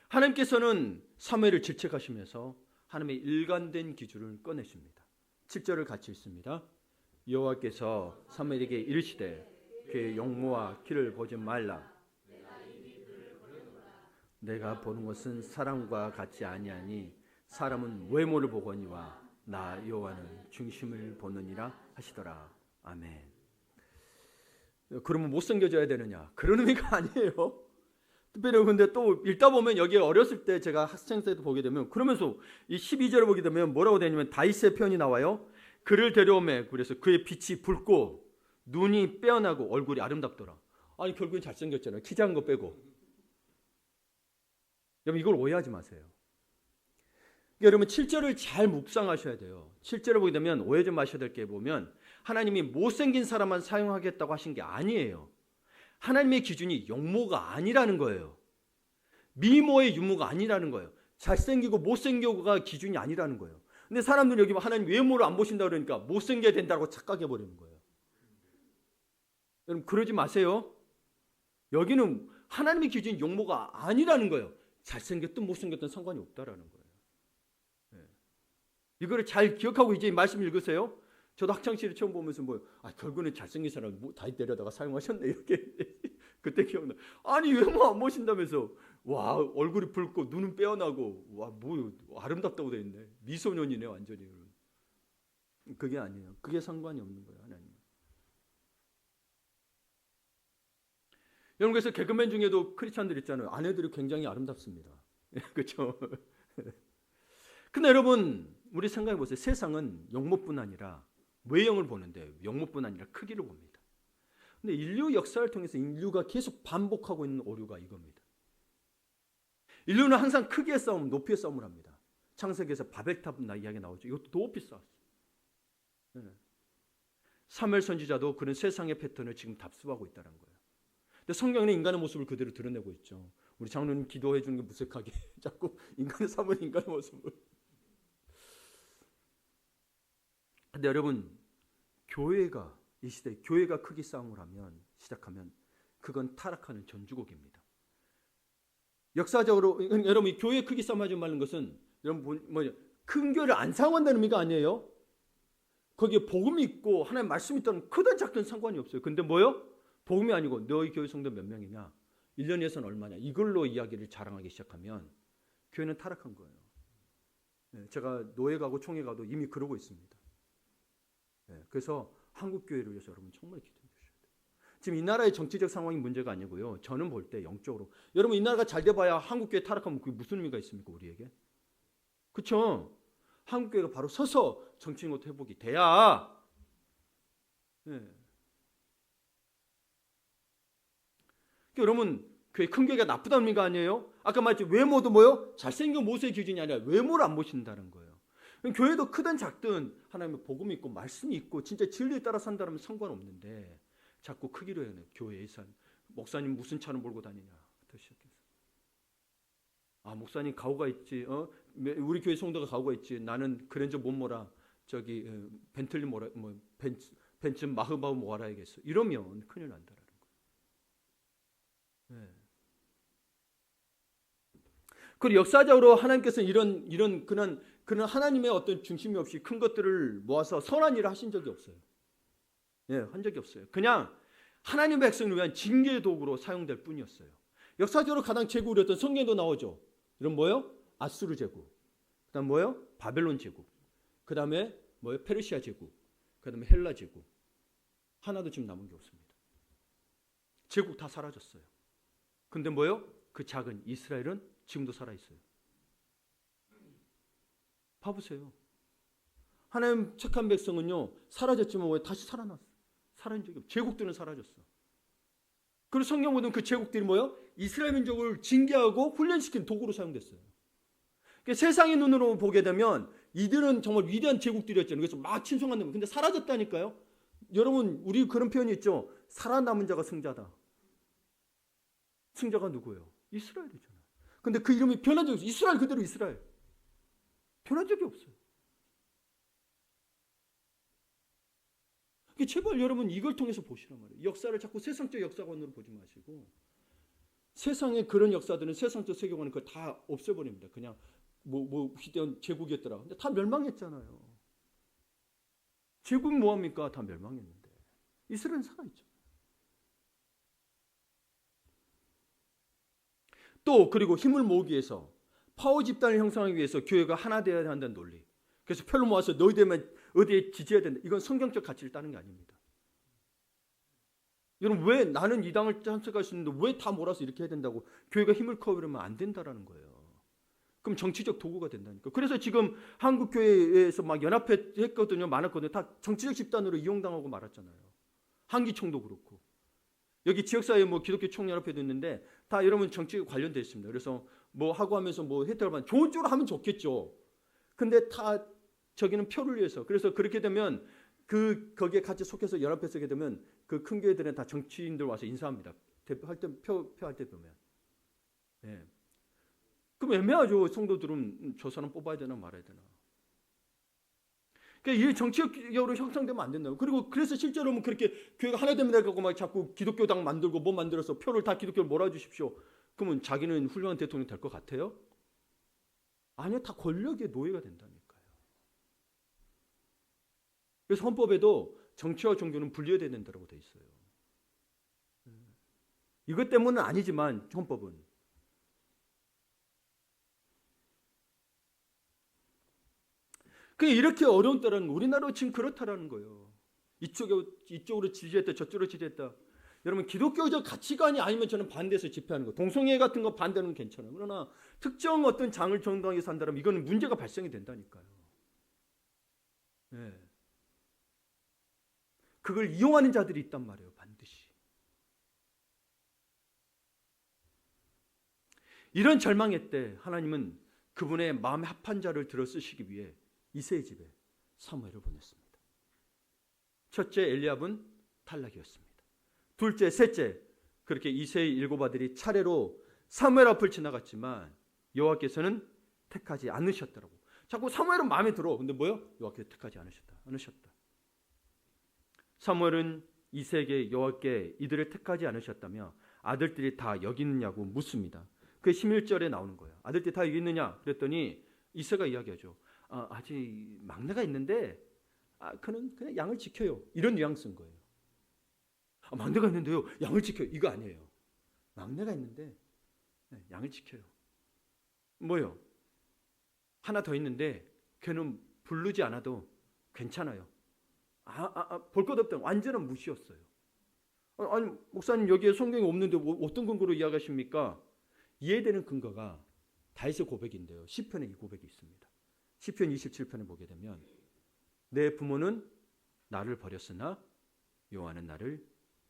하나님께서는 사무엘을 질책하시면서 하나님의 일관된 기준을 꺼내십니다. 7절을 같이 읽습니다. 여호와께서 사무엘에게 이르시되 그의 용모와 키를 보지 말라. 내가 보는 것은 사람과 같지 아니하니 사람은 외모를 보거니와 나 여호와는 중심을 보느니라 하시더라. 아멘. 그러면 못생겨져야 되느냐? 그런 의미가 아니에요. 특별히 근데 또 읽다 보면 여기에 어렸을 때 제가 학생 때도 보게 되면 그러면서 이 12절을 보게 되면 뭐라고 되냐면 다윗의 표현이 나와요. 그를 데려오매 그래서 그의 빛이 붉고 눈이 빼어나고 얼굴이 아름답더라. 아니 결국엔 잘생겼잖아요. 키 작은 거 빼고. 여러분 이걸 오해하지 마세요. 여러분 7절을 잘 묵상하셔야 돼요. 7절을 보게 되면 오해 좀 마셔야 될 게 보면 하나님이 못생긴 사람만 사용하겠다고 하신 게 아니에요. 하나님의 기준이 용모가 아니라는 거예요. 미모의 유무가 아니라는 거예요. 잘생기고 못생겨가 기준이 아니라는 거예요. 근데 사람들이 여기 하나님 외모를 안 보신다 그러니까 못생겨야 된다고 착각해 버리는 거예요. 여러분 그러지 마세요. 여기는 하나님의 기준이 용모가 아니라는 거예요. 잘생겼든 못생겼든 상관이 없다라는 거예요. 네. 이거를 잘 기억하고 이제 말씀 읽으세요. 저도 학창시절에 처음 보면서 결국은 잘생긴 사람 다윗 데려다가 사용하셨네 이렇게 그때 기억나. 아니 외모 안 보신다면서 와 얼굴이 붉고 눈은 빼어나고 와 아름답다고 돼 있네. 미소년이네 완전히. 그게 아니에요. 그게 상관이 없는 거예요 하나님. 여러분 그래서 개그맨 중에도 크리스찬들 있잖아요. 아내들이 굉장히 아름답습니다. 그렇죠? 근데 여러분 우리 생각해 보세요. 세상은 용모뿐 아니라 외형을 보는데 용모뿐 아니라 크기를 봅니다. 근데 인류 역사를 통해서 인류가 계속 반복하고 있는 오류가 이겁니다. 인류는 항상 크기의 싸움, 높이의 싸움을 합니다. 창세기에서 바벨탑 이야기 나오죠. 이것도 높이 싸웠어요. 네. 사무엘 선지자도 그런 세상의 패턴을 지금 답습하고 있다는 거예요. 근데 성경은 인간의 모습을 그대로 드러내고 있죠. 우리 장로님 기도해 주는 게 무색하게 자꾸 인간의 사무엘 인간의 모습을. 근데 여러분 교회가 이 시대에 교회가 크기 싸움을 시작하면 그건 타락하는 전주곡입니다. 역사적으로 여러분 이 교회 크기 싸움 하지 말는 것은 여러분 큰 교회를 안 사용한다는 의미가 아니에요. 거기에 복음이 있고 하나님의 말씀이 있다는 크든 작든 상관이 없어요. 근데 뭐요? 복음이 아니고 너희 교회 성도 몇 명이냐? 1년 예산 얼마냐? 이걸로 이야기를 자랑하기 시작하면 교회는 타락한 거예요. 제가 노예 가고 총회 가도 이미 그러고 있습니다. 그래서 한국 교회를 위해서 여러분 정말 기도해 주셔야 돼요. 지금 이 나라의 정치적 상황이 문제가 아니고요. 저는 볼 때 영적으로 여러분 이 나라가 잘 돼봐야 한국 교회 타락하면 그게 무슨 의미가 있습니까 우리에게? 그렇죠? 한국 교회가 바로 서서 정치인것 회복이 돼야. 여러분 교회 큰 교회가 나쁘다는 의미가 아니에요. 아까 말했죠. 외모도 뭐요? 잘생긴 모습의 기준이 아니라 외모를 안 보신다는 거예요. 교회도 크든 작든 하나님의 복음이 있고 말씀이 있고 진짜 진리에 따라 산다면 상관없는데 자꾸 크기로 해요. 교회 예산. 목사님 무슨 차를 몰고 다니냐부터 시작해서. 아 목사님 가오가 있지. 우리 교회 성도가 가오가 있지. 나는 그랜저 못 몰아. 저기 벤틀리 몰아. 벤츠 마흐바우 몰아야겠어. 이러면 큰일 난다라는 거예요. 그리고 역사적으로 하나님께서는 이런 그런 하나님의 어떤 중심이 없이 큰 것들을 모아서 선한 일을 하신 적이 없어요. 예, 한 적이 없어요. 그냥 하나님의 백성을 위한 징계의 도구로 사용될 뿐이었어요. 역사적으로 가장 제국이었던 성경에도 나오죠. 이런 뭐요? 아수르 제국. 그다음 뭐요? 바벨론 제국. 그다음에 뭐요? 페르시아 제국. 그다음에 헬라 제국. 하나도 지금 남은 게 없습니다. 제국 다 사라졌어요. 근데 뭐요? 그 작은 이스라엘은 지금도 살아 있어요. 봐보세요. 하나님 착한 백성은요 사라졌지만 왜 다시 살아났어? 살아난 적이 없어. 제국들은 사라졌어. 그리고 성경 보면 그 제국들이 뭐요? 이스라엘 민족을 징계하고 훈련시킨 도구로 사용됐어요. 그러니까 세상의 눈으로 보게 되면 이들은 정말 위대한 제국들이었잖아요. 그래서 막 친송한다면 근데 사라졌다니까요. 여러분 우리 그런 표현이 있죠. 살아남은 자가 승자다. 승자가 누구예요? 이스라엘이잖아요. 근데 그 이름이 변한 적이 없어요. 이스라엘 그대로 이스라엘. 변한 적이 없어요. 제발 여러분 이걸 통해서 보시란 말이에요. 역사를 자꾸 세상적 역사관으로 보지 마시고 세상의 그런 역사들은 세상적 세계관은 그걸 다 없애버립니다. 그냥 뭐 위대한 제국이었더라. 근데 다 멸망했잖아요. 제국 뭐합니까? 다 멸망했는데 이스라엘은 살아있죠. 또 그리고 힘을 모으기 위해서 파워 집단을 형성하기 위해서 교회가 하나 되어야 한다는 논리. 그래서 표를 모아서 너희들만 어디에 지지해야 된다. 이건 성경적 가치를 따는 게 아닙니다. 여러분 왜 나는 이 당을 참석할 수 있는데 왜 다 몰아서 이렇게 해야 된다고 교회가 힘을 커버리면 안 된다라는 거예요. 그럼 정치적 도구가 된다니까. 그래서 지금 한국 교회에서 막 연합했거든요. 많았거든요. 다 정치적 집단으로 이용당하고 말았잖아요. 한기총도 그렇고. 여기 지역사회에 뭐 기독교 총연합회도 있는데 다 여러분 정치에 관련되어 있습니다. 그래서 뭐 하고 하면서 뭐 혜택을 받는 좋은 쪽으로 하면 좋겠죠. 근데 다 저기는 표를 위해서. 그래서 그렇게 되면 거기에 같이 속해서 연합회 쓰게 되면 그 큰 교회들은 다 정치인들 와서 인사합니다. 대표할 때 표할 때 보면. 예. 그럼 애매하죠. 성도들은 저 사람 뽑아야 되나 말아야 되나. 그러니까 이 정치적으로 형성되면 안 된다고. 그리고 그래서 실제로는 그렇게 교회가 하나 되면 되고 막 자꾸 기독교당 만들고 뭐 만들어서 표를 다 기독교를 몰아주십시오. 그러면 자기는 훌륭한 대통령이 될 것 같아요? 아니요. 다 권력의 노예가 된다니까요. 그래서 헌법에도 정치와 종교는 분리해야 된다고 돼 있어요. 이것 때문은 아니지만 헌법은. 그게 이렇게 어려운 때라는 거. 우리나라도 지금 그렇다라는 거예요. 이쪽으로 지지했다 저쪽으로 지지했다. 여러분 기독교적 가치관이 아니면 저는 반대해서 집회하는 거. 동성애 같은 거 반대는 건 괜찮아요. 그러나 특정 어떤 장을 정당하게 산다면 이거는 문제가 발생이 된다니까요. 네. 그걸 이용하는 자들이 있단 말이에요. 반드시. 이런 절망의 때 하나님은 그분의 마음에 합한 자를 들어 쓰시기 위해 이새의 집에 사무엘을 보냈습니다. 첫째 엘리압은 탈락이었습니다. 둘째, 셋째 그렇게 이새의 일곱 아들이 차례로 사무엘 앞을 지나갔지만 여호와께서는 택하지 않으셨더라고. 자꾸 사무엘은 마음에 들어. 근데 뭐요? 여호와께서 택하지 않으셨다. 사무엘은 이새에게 여호와께 이들을 택하지 않으셨다며 아들들이 다 여기 있느냐고 묻습니다. 그 11절에 나오는 거예요. 아들들이 다 여기 있느냐? 그랬더니 이새가 이야기하죠. 아직 막내가 있는데 그는 그냥 양을 지켜요. 이런 뉘앙스인 거예요. 막내가 있는데요. 양을 지켜요. 이거 아니에요. 막내가 있는데 양을 지켜요. 뭐요? 하나 더 있는데 걔는 부르지 않아도 괜찮아요. 볼 것 없다. 완전한 무시였어요. 아니 목사님 여기에 성경이 없는데 어떤 근거로 이야기하십니까? 이해되는 근거가 다윗의 고백인데요. 시편에 이 고백이 있습니다. 시편 27편에 보게 되면 내 부모는 나를 버렸으나 여호와는 나를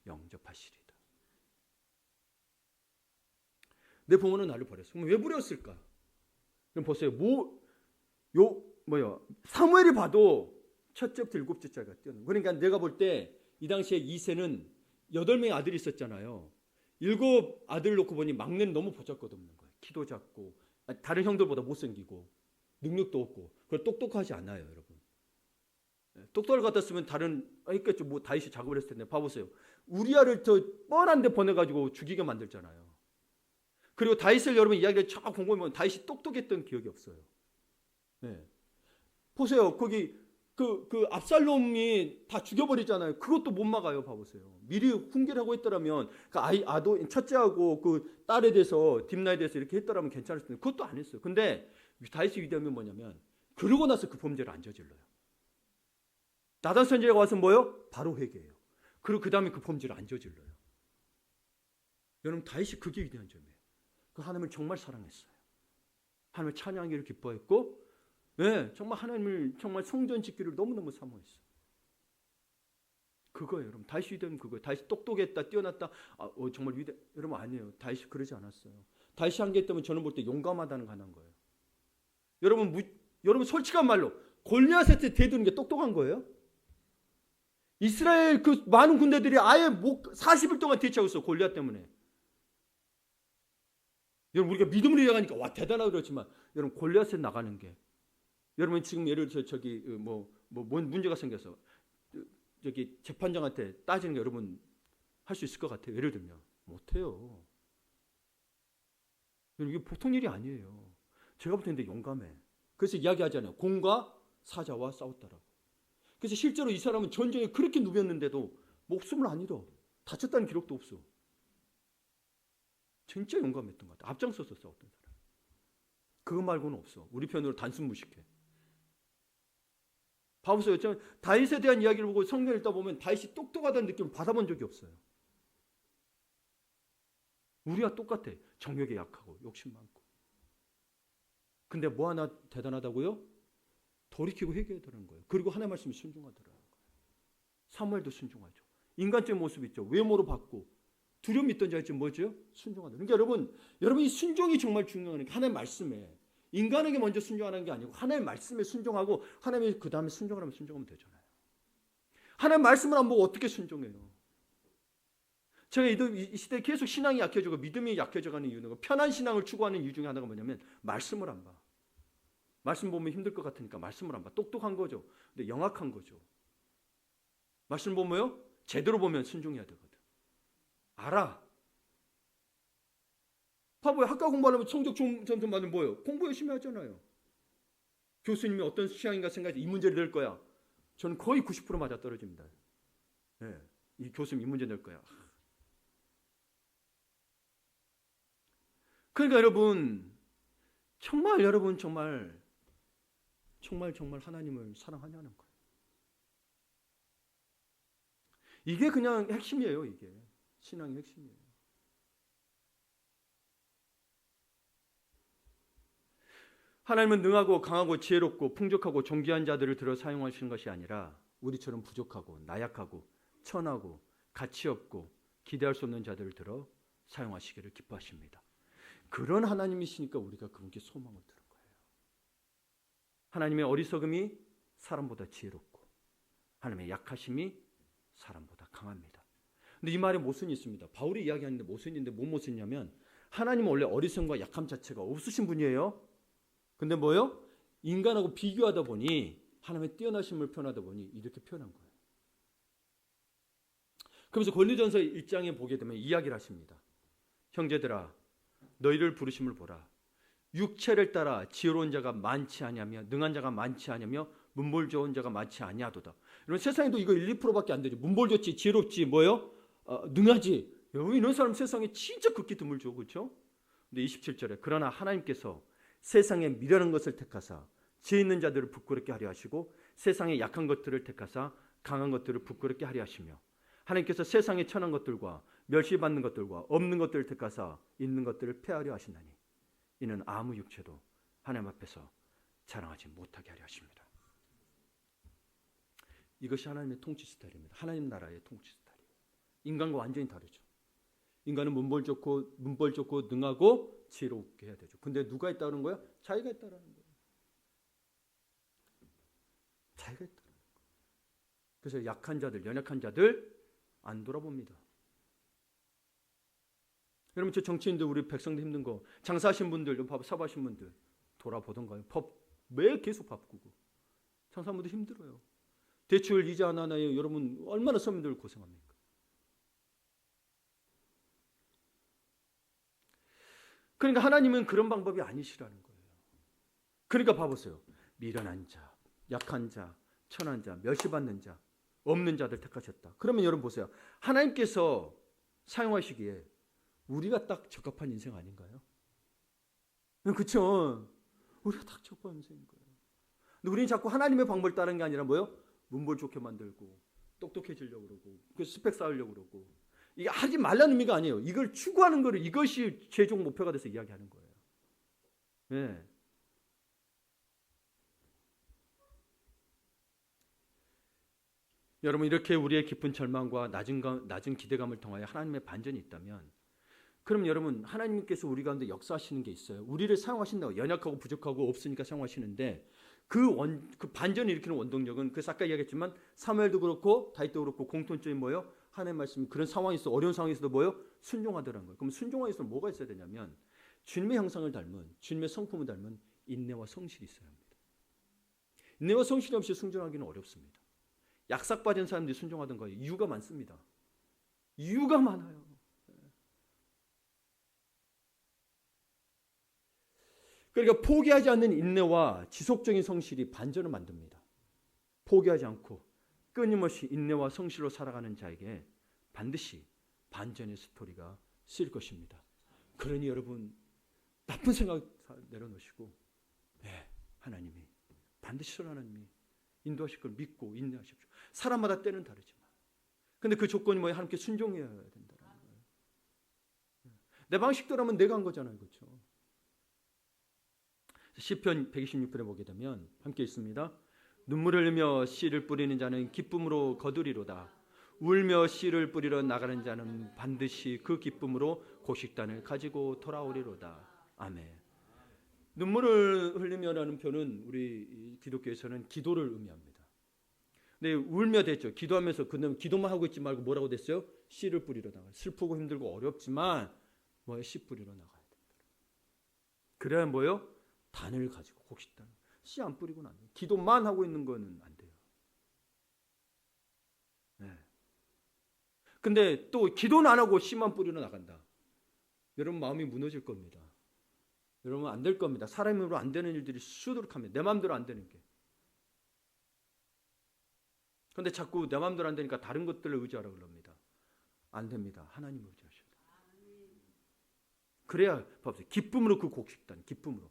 영접하시리다. 내 부모는 나를 버렸어. 그럼 왜 버렸을까? 그럼 보세요. 사무엘이 봐도 첫째부터 일곱째가 뛰어난. 그러니까 내가 볼 때 이 당시에 이새는 8명의 아들이 있었잖아요. 7 아들 놓고 보니 막내는 너무 보잘것없는 거예요. 키도 작고 다른 형들보다 못생기고 능력도 없고 그걸 똑똑하지 않아요, 여러분. 똑똑할 것 같았으면 있겠죠. 뭐 다윗이 작업을 했을 텐데 봐보세요. 우리아를 더 뻔한데 보내가지고 죽이게 만들잖아요. 그리고 다윗을 여러분 이야기를 쫙 공부해보면 다윗이 똑똑했던 기억이 없어요. 네. 보세요. 거기 그 압살롬이 다 죽여버리잖아요. 그것도 못 막아요. 봐보세요. 미리 훈계를 하고 했더라면 그 아도 첫째하고 그 딸에 대해서 딥나에 대해서 이렇게 했더라면 괜찮을 텐데 그것도 안 했어요. 근데 다윗의 위대함이 뭐냐면 그러고 나서 그 범죄를 안 저질러요. 나단 선지자가 와서 뭐요? 바로 회개해요. 그리고 그 다음에 그 범죄를 안 저질러요. 여러분 다윗이 그게 위대한 점이에요. 그 하나님을 정말 사랑했어요. 하나님을 찬양하기를 기뻐했고, 네, 정말 하나님을 정말 성전 짓기를 너무너무 사모했어요. 그거예요, 여러분. 다윗이 위대한 그거예요. 다윗이 똑똑했다, 뛰어났다. 정말 위대. 여러분 아니에요. 다윗이 그러지 않았어요. 다윗이 한 게 있다면 저는 볼 때 용감하다는 거 하는 거예요. 여러분 솔직한 말로 골리앗한테 대드는 게 똑똑한 거예요? 이스라엘 그 많은 군대들이 아예 40일 동안 대치하고 있어 골리앗 때문에. 여러분 우리가 믿음으로 이야기하니까 와 대단하다 그렇지만 여러분 골리앗에 나가는 게 여러분 지금 예를 들어서 저기 뭔 문제가 생겨서 저기 재판장한테 따지는 게 여러분 할 수 있을 것 같아요. 예를 들면 못해요. 이게 보통 일이 아니에요. 제가 볼 텐데 용감해. 그래서 이야기하잖아요. 공과 사자와 싸웠다라고. 그래서 실제로 이 사람은 전쟁에 그렇게 누볐는데도 목숨을 안 잃어. 다쳤다는 기록도 없어. 진짜 용감했던 것 같아. 앞장서서 싸웠던 사람. 그거 말고는 없어. 우리 편으로 단순 무식해. 봐보세요. 저는 다윗에 대한 이야기를 보고 성경을 읽다 보면 다윗이 똑똑하다는 느낌을 받아본 적이 없어요. 우리와 똑같아. 정욕에 약하고 욕심 많고. 근데 뭐 하나 대단하다고요? 돌이키고 회개하더라는 거예요. 그리고 하나님 말씀에 순종하더라는 거예요. 사무엘도 순종하죠. 인간적인 모습이 있죠. 외모로 받고 두려움 있던 자가 지금 뭐죠? 순종하다. 그러니까 여러분 이 순종이 정말 중요한 게 하나님 말씀에 인간에게 먼저 순종하는 게 아니고 하나님 말씀에 순종하고 하나님이 그 다음에 순종하면 되잖아요. 하나님 말씀을 안 보고 어떻게 순종해요? 제가 이 시대에 계속 신앙이 약해지고 믿음이 약해져가는 이유는 편한 신앙을 추구하는 이유 중에 하나가 뭐냐면 말씀을 안 봐. 말씀 보면 힘들 것 같으니까 말씀을 안 봐. 똑똑한 거죠. 근데 영악한 거죠. 말씀 보면요. 제대로 보면 순종해야 되거든. 알아. 봐봐요. 학과 공부하려면 성적 점수 받으면 뭐예요? 공부 열심히 하잖아요. 교수님이 어떤 취향인가 생각해서 이 문제를 낼 거야. 저는 거의 90% 맞아 떨어집니다. 네. 이 교수님 이 문제 낼 거야. 그러니까 여러분 정말 하나님을 사랑하냐는 거예요. 이게 그냥 핵심이에요. 이게 신앙의 핵심이에요. 하나님은 능하고 강하고 지혜롭고 풍족하고 존귀한 자들을 들어 사용하시는 것이 아니라 우리처럼 부족하고 나약하고 천하고 가치 없고 기대할 수 없는 자들을 들어 사용하시기를 기뻐하십니다. 그런 하나님이시니까 우리가 그분께 소망을 드는 거예요. 하나님의 어리석음이 사람보다 지혜롭고 하나님의 약하심이 사람보다 강합니다. 근데 이 말에 모순이 있습니다. 바울이 이야기하는데 모순인데 뭔 모순이냐면 하나님은 원래 어리석음과 약함 자체가 없으신 분이에요. 근데 뭐요? 인간하고 비교하다 보니 하나님의 뛰어나심을 표현하다 보니 이렇게 표현한 거예요. 그러면서 고린도전서 1장에 보게 되면 이야기를 하십니다. 형제들아 너희를 부르심을 보라. 육체를 따라 지혜로운 자가 많지 아니하며 능한 자가 많지 아니하며 문벌 좋은 자가 많지 아니하도다. 여러분 세상에도 이거 1, 2%밖에 안 되죠. 문벌 좋지 지혜롭지 뭐요? 능하지. 여러분 이런 사람 세상에 진짜 극히 드물죠. 그렇죠? 근데 27절에 그러나 하나님께서 세상에 미련한 것을 택하사 지혜 있는 자들을 부끄럽게 하려 하시고 세상에 약한 것들을 택하사 강한 것들을 부끄럽게 하려 하시며 하나님께서 세상에 천한 것들과 멸시받는 것들과 없는 것들을 택하사 있는 것들을 폐하려 하신다니 이는 아무 육체도 하나님 앞에서 자랑하지 못하게 하려 하십니다. 이것이 하나님의 통치 스타일입니다. 하나님 나라의 통치 스타일이에요. 인간과 완전히 다르죠. 인간은 문벌 좋고 능하고 지혜롭게 해야 되죠. 근데 누가 있다는 거야? 자기가 있다는 거예요. 자기가 있다는 거예요. 그래서 약한 자들, 연약한 자들 안 돌아봅니다. 여러분 저 정치인들 우리 백성들 힘든 거 장사하신 분들, 사업하신 분들 돌아보던가요? 매일 계속 바꾸고 장사분들 힘들어요. 대출 이자 안 하나요? 여러분 얼마나 서민들 고생합니까? 그러니까 하나님은 그런 방법이 아니시라는 거예요. 그러니까 봐보세요. 미련한 자, 약한 자, 천한 자, 멸시받는 자, 없는 자들 택하셨다. 그러면 여러분 보세요. 하나님께서 사용하시기에 우리가 딱 적합한 인생 아닌가요? 그렇죠. 우리가 딱 적합한 인생인 거예요. 근데 우리는 자꾸 하나님의 방법을 따르는 게 아니라 뭐요? 문벌 좋게 만들고 똑똑해지려고 그러고 그 스펙 쌓으려고 그러고 이게 하지 말라는 의미가 아니에요. 이걸 추구하는 거를 이것이 최종 목표가 돼서 이야기하는 거예요. 네. 여러분 이렇게 우리의 깊은 절망과 낮은 기대감을 통하여 하나님의 반전이 있다면 그럼 여러분 하나님께서 우리 가운데 역사하시는 게 있어요. 우리를 사용하신다고 연약하고 부족하고 없으니까 사용하시는데 그 반전을 일으키는 원동력은 그래서 아까 이야기했지만 사무엘도 그렇고 다윗도 그렇고 공통점이 뭐예요? 하나님의 말씀 그런 상황에서 어려운 상황에서도 뭐예요? 순종하더라는 거예요. 그럼 순종하기 뭐가 있어야 되냐면 주님의 형상을 닮은 주님의 성품을 닮은 인내와 성실이 있어야 합니다. 인내와 성실이 없이 순종하기는 어렵습니다. 약삭 빠진 사람들이 순종하던 거예요. 이유가 많습니다. 이유가 많아요. 그러니까 포기하지 않는 인내와 지속적인 성실이 반전을 만듭니다. 포기하지 않고 끊임없이 인내와 성실로 살아가는 자에게 반드시 반전의 스토리가 쓰일 것입니다. 그러니 여러분 나쁜 생각 내려놓으시고 하나님이 반드시 하나님이 인도하실 걸 믿고 인내하십시오. 사람마다 때는 다르지만 근데 그 조건이 뭐예요? 하나님께 순종해야 된다는 거예요. 내 방식대로라면 내가 한 거잖아요. 그렇죠? 시편 126편에 보게 되면 함께 있습니다. 눈물을 흘리며 씨를 뿌리는 자는 기쁨으로 거두리로다. 울며 씨를 뿌리러 나가는 자는 반드시 그 기쁨으로 곡식단을 가지고 돌아오리로다. 아멘. 눈물을 흘리며라는 표현은 우리 기독교에서는 기도를 의미합니다. 근데 울며 됐죠. 기도하면서 그다음 기도만 하고 있지 말고 뭐라고 됐어요? 씨를 뿌리러 나가. 슬프고 힘들고 어렵지만 뭐에 씨 뿌리러 나가야 된다. 그래야 뭐요? 단을 가지고 곡식단. 씨 안 뿌리고는 안 돼요. 기도만 하고 있는 거는 안 돼요. 네. 근데 또 기도는 안 하고 씨만 뿌리러 나간다. 여러분 마음이 무너질 겁니다. 여러분 안 될 겁니다. 사람으로 안 되는 일들이 수두룩합니다. 내 마음대로 안 되는 게. 그런데 자꾸 내 마음대로 안 되니까 다른 것들을 의지하라고 그럽니다. 안 됩니다. 하나님을 의지하셔야 돼요. 그래야 봐보세요. 기쁨으로 그 곡식단. 기쁨으로.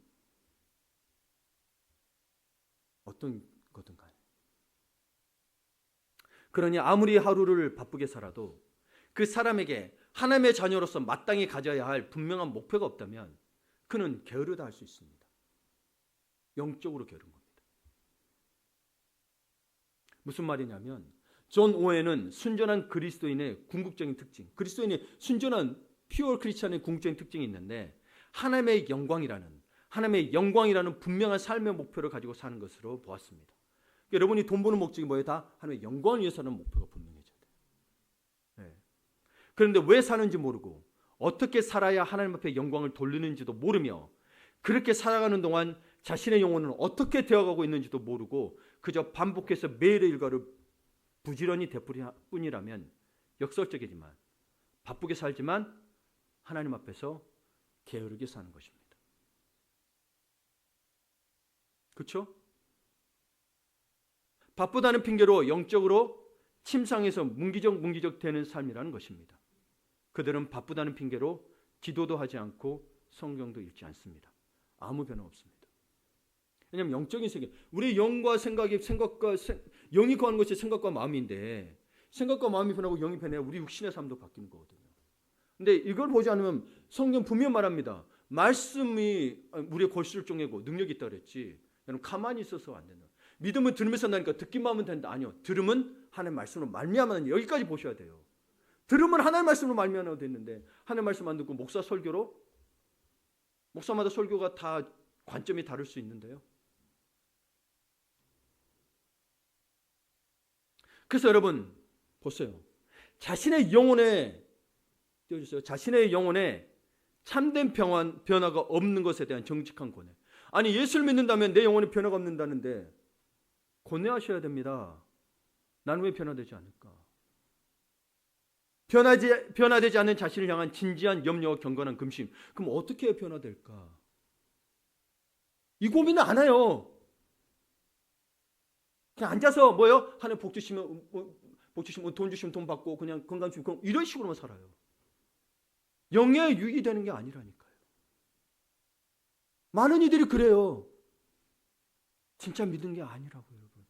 어떤 거든 간에. 그러니 아무리 하루를 바쁘게 살아도 그 사람에게 하나님의 자녀로서 마땅히 가져야 할 분명한 목표가 없다면 그는 게으르다 할 수 있습니다. 영적으로 게으른 겁니다. 무슨 말이냐면 존 오웬은 순전한 그리스도인의 궁극적인 특징, 그리스도인의 순전한 퓨어 크리스찬의 궁극적인 특징이 있는데 하나님의 영광이라는 분명한 삶의 목표를 가지고 사는 것으로 보았습니다. 그러니까 여러분이 돈 버는 목적이 뭐예요? 다 하나님의 영광을 위해서 사는 목표가 분명해져야 돼요. 네. 그런데 왜 사는지 모르고 어떻게 살아야 하나님 앞에 영광을 돌리는지도 모르며 그렇게 살아가는 동안 자신의 영혼은 어떻게 되어가고 있는지도 모르고 그저 반복해서 매일의 일과를 부지런히 되풀이할 뿐이라면 역설적이지만 바쁘게 살지만 하나님 앞에서 게으르게 사는 것입니다. 그렇죠? 바쁘다는 핑계로 영적으로 침상에서 문기적 되는 삶이라는 것입니다. 그들은 바쁘다는 핑계로 기도도 하지 않고 성경도 읽지 않습니다. 아무 변화 없습니다. 왜냐하면 영적인 세계, 우리의 영과 영이 거하는 것이 생각과 마음인데 생각과 마음이 변하고 영이 변해야 우리 육신의 삶도 바뀌는 거거든요. 근데 이걸 보지 않으면 성경 분명 말합니다. 말씀이 우리의 골실종이고 능력이 있다 그랬지. 여러분 가만히 있어서 안 된다. 믿음은 들으면서 나니까 듣기만 하면 된다. 아니요. 들음은 하나님의 말씀으로 말미암아는 여기까지 보셔야 돼요. 들으면 하나님의 말씀으로 말미암아도 됐는데 하나님의 말씀 안 듣고 목사 설교로 목사마다 설교가 다 관점이 다를 수 있는데요. 그래서 여러분 보세요. 자신의 영혼에 띄워주세요. 자신의 영혼에 참된 변화가 없는 것에 대한 정직한 고뇌. 아니 예수를 믿는다면 내 영혼에 변화가 없는다는데 고뇌하셔야 됩니다. 나는 왜 변화되지 않을까? 변화되지 않는 자신을 향한 진지한 염려와 경건한 금심. 그럼 어떻게 해야 변화될까? 이 고민을 안 해요. 그냥 앉아서 뭐요? 하나님 복 주시면 돈 주시면 돈 받고 그냥 건강 주시면 이런 식으로만 살아요. 영에 유익이 되는 게 아니라니까요. 많은 이들이 그래요. 진짜 믿는 게 아니라고요, 여러분.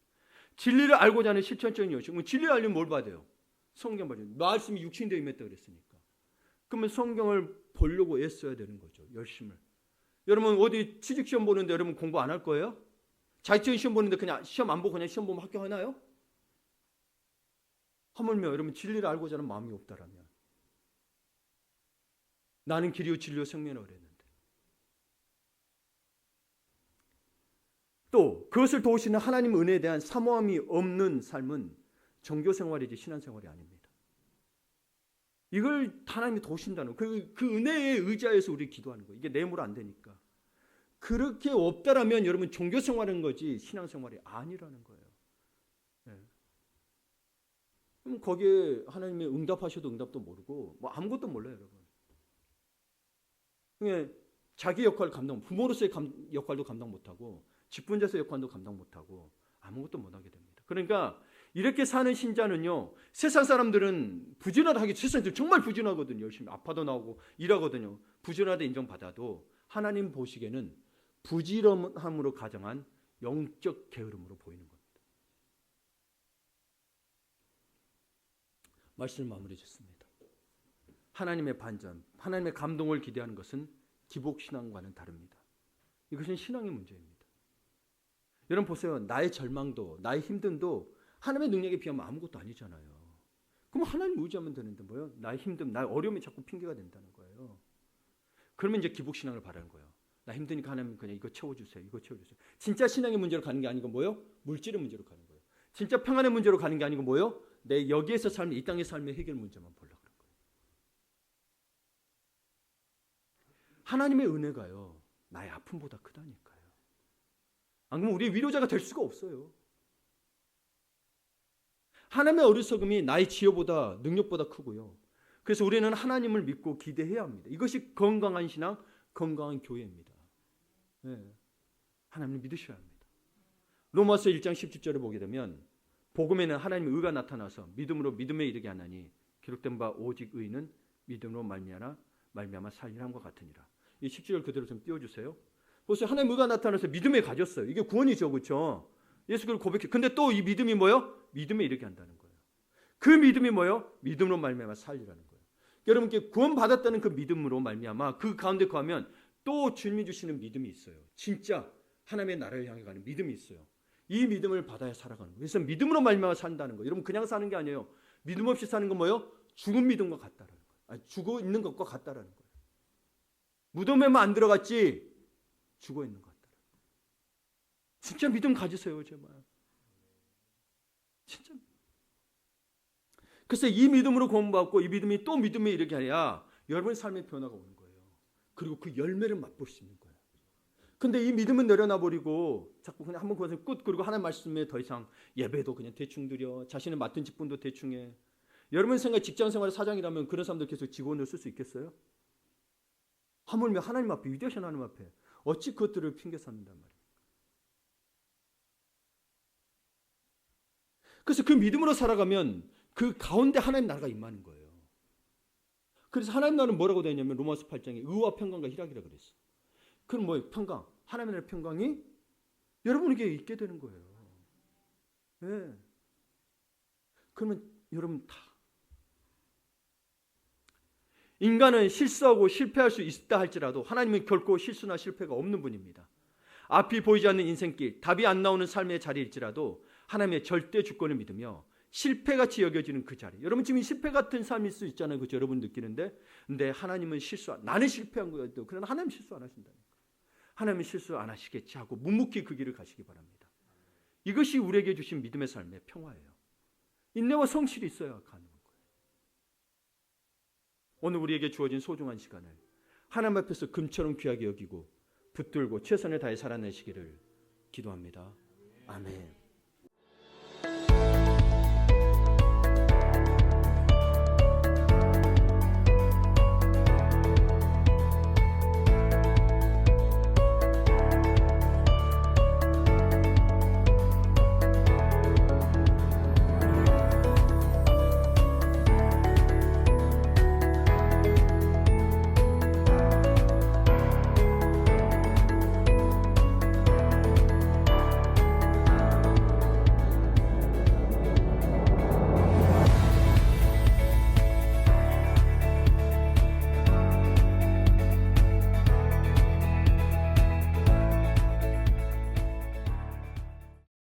진리를 알고자 하는 실천적인 열심. 진리를 알려면 뭘 봐야 돼요? 성경 봐야 돼요. 말씀이 육신되어 임했다 그랬으니까. 그러면 성경을 보려고 애써야 되는 거죠. 열심을. 여러분 어디 취직시험 보는데 여러분 공부 안 할 거예요? 자격증 시험 보는데 그냥 시험 안 보고 그냥 시험 보면 합격하나요? 하물며 여러분 진리를 알고자 하는 마음이 없다라면 나는 길이요 진리요 생명이라고 그랬는데 또 그것을 도우시는 하나님 은혜에 대한 사모함이 없는 삶은 종교생활이지 신앙생활이 아닙니다. 이걸 하나님이 도우신다는 그 은혜에 의지해서 우리 기도하는 거예요. 이게 내 힘으로 안 되니까. 그렇게 없다라면 여러분 종교생활인 거지 신앙생활이 아니라는 거예요. 네. 그럼 거기에 하나님이 응답하셔도 응답도 모르고 뭐 아무것도 몰라요, 여러분. 그냥 자기 역할 부모로서의 역할도 감당 못하고 직분자의 역할도 감당 못하고 아무것도 못하게 됩니다. 그러니까 이렇게 사는 신자는요, 세상 사람들은 부지런하게 세상에서 정말 부지런하거든요. 열심히 아파도 나오고 일하거든요. 부지런하다 인정받아도 하나님 보시기에는 부지런함으로 가정한 영적 게으름으로 보이는 겁니다. 말씀을 마무리 짓습니다. 하나님의 반전, 하나님의 감동을 기대하는 것은 기복신앙과는 다릅니다. 이것은 신앙의 문제입니다. 여러분 보세요. 나의 절망도 나의 힘듦도 하나님의 능력에 비하면 아무것도 아니잖아요. 그럼 하나님 의지하면 되는데 뭐요? 나의 힘듦, 나의 어려움이 자꾸 핑계가 된다는 거예요. 그러면 이제 기복신앙을 바라는 거예요. 나 힘드니까 하나님 그냥 이거 채워주세요. 이거 채워주세요. 진짜 신앙의 문제로 가는 게 아니고 뭐요? 물질의 문제로 가는 거예요. 진짜 평안의 문제로 가는 게 아니고 뭐요? 내 여기에서 삶, 이 땅의 삶의 해결 문제만 보려고 그런 거예요. 하나님의 은혜가요, 나의 아픔보다 크다니까요. 안 그러면 우리 위로자가 될 수가 없어요. 하나님의 어리석음이 나의 지혜보다 능력보다 크고요. 그래서 우리는 하나님을 믿고 기대해야 합니다. 이것이 건강한 신앙, 건강한 교회입니다. 네. 하나님을 믿으셔야 합니다. 로마서 1장 17절에 보게 되면 복음에는 하나님의 의가 나타나서 믿음으로 믿음에 이르게 하나니 기록된 바 오직 의는 믿음으로 말미암아 살리함과 같으니라. 이 17절 그대로 좀 띄워주세요. 보세요. 하나님의 의가 나타나서 믿음에 가졌어요. 이게 구원이죠, 그렇죠? 예수 그리스도를 고백해. 근데 또 이 믿음이 뭐요? 믿음에 이르게 한다는 거예요. 그 믿음이 뭐요? 믿음으로 말미암아 살리라는 거예요. 여러분께 구원 받았다는 그 믿음으로 말미암아 그 가운데 거하면 또 주님이 주시는 믿음이 있어요. 진짜 하나님의 나라를 향해 가는 믿음이 있어요. 이 믿음을 받아야 살아가는 거예요. 그래서 믿음으로 말미암아 산다는 거예요. 여러분 그냥 사는 게 아니에요. 믿음 없이 사는 건 뭐예요? 죽은 믿음과 같다라는 거예요. 아니, 죽어 있는 것과 같다라는 거예요. 무덤에만 안 들어갔지 죽어 있는 것 같다라는 거예요. 진짜 믿음 가지세요, 제발. 진짜. 그래서 이 믿음으로 구원받고 이 믿음이 또 믿음에 이르게 하야 여러분의 삶의 변화가 오는 거예요. 그리고 그 열매를 맛볼 수 있는 거예요. 근데 이 믿음은 내려놔 버리고 자꾸 그냥 한번 그것을 끝 그리고 하나님 말씀에 더 이상 예배도 그냥 대충 드려 자신의 맡은 직분도 대충 해. 여러분 생각 직장 생활의 사장이라면 그런 사람들 계속 직원을 쓸 수 있겠어요? 하물며 하나님 앞에 위대하신 하나님 앞에 어찌 그것들을 핑계 삼는단 말이에요. 그래서 그 믿음으로 살아가면 그 가운데 하나님 나라가 임하는 거예요. 그래서 하나님 나라는 뭐라고 되어 있냐면 로마서 8장에 의와 평강과 희락이라고 그랬어. 그럼 뭐예요? 평강. 하나님의 나라의 평강이 여러분에게 있게 되는 거예요. 네. 그러면 여러분 다 인간은 실수하고 실패할 수 있다 할지라도 하나님은 결코 실수나 실패가 없는 분입니다. 앞이 보이지 않는 인생길, 답이 안 나오는 삶의 자리일지라도 하나님의 절대 주권을 믿으며 실패같이 여겨지는 그 자리. 여러분 지금 실패 같은 삶일 수 있잖아요. 그렇죠? 여러분 느끼는데. 근데 하나님은 나는 실패한 거예요. 그러나 하나님 실수 안 하신다니까. 하나님은 실수 안 하시겠지 하고 묵묵히 그 길을 가시기 바랍니다. 이것이 우리에게 주신 믿음의 삶의 평화예요. 인내와 성실이 있어야 가능한 거예요. 오늘 우리에게 주어진 소중한 시간을 하나님 앞에서 금처럼 귀하게 여기고 붙들고 최선을 다해 살아내시기를 기도합니다. 아멘.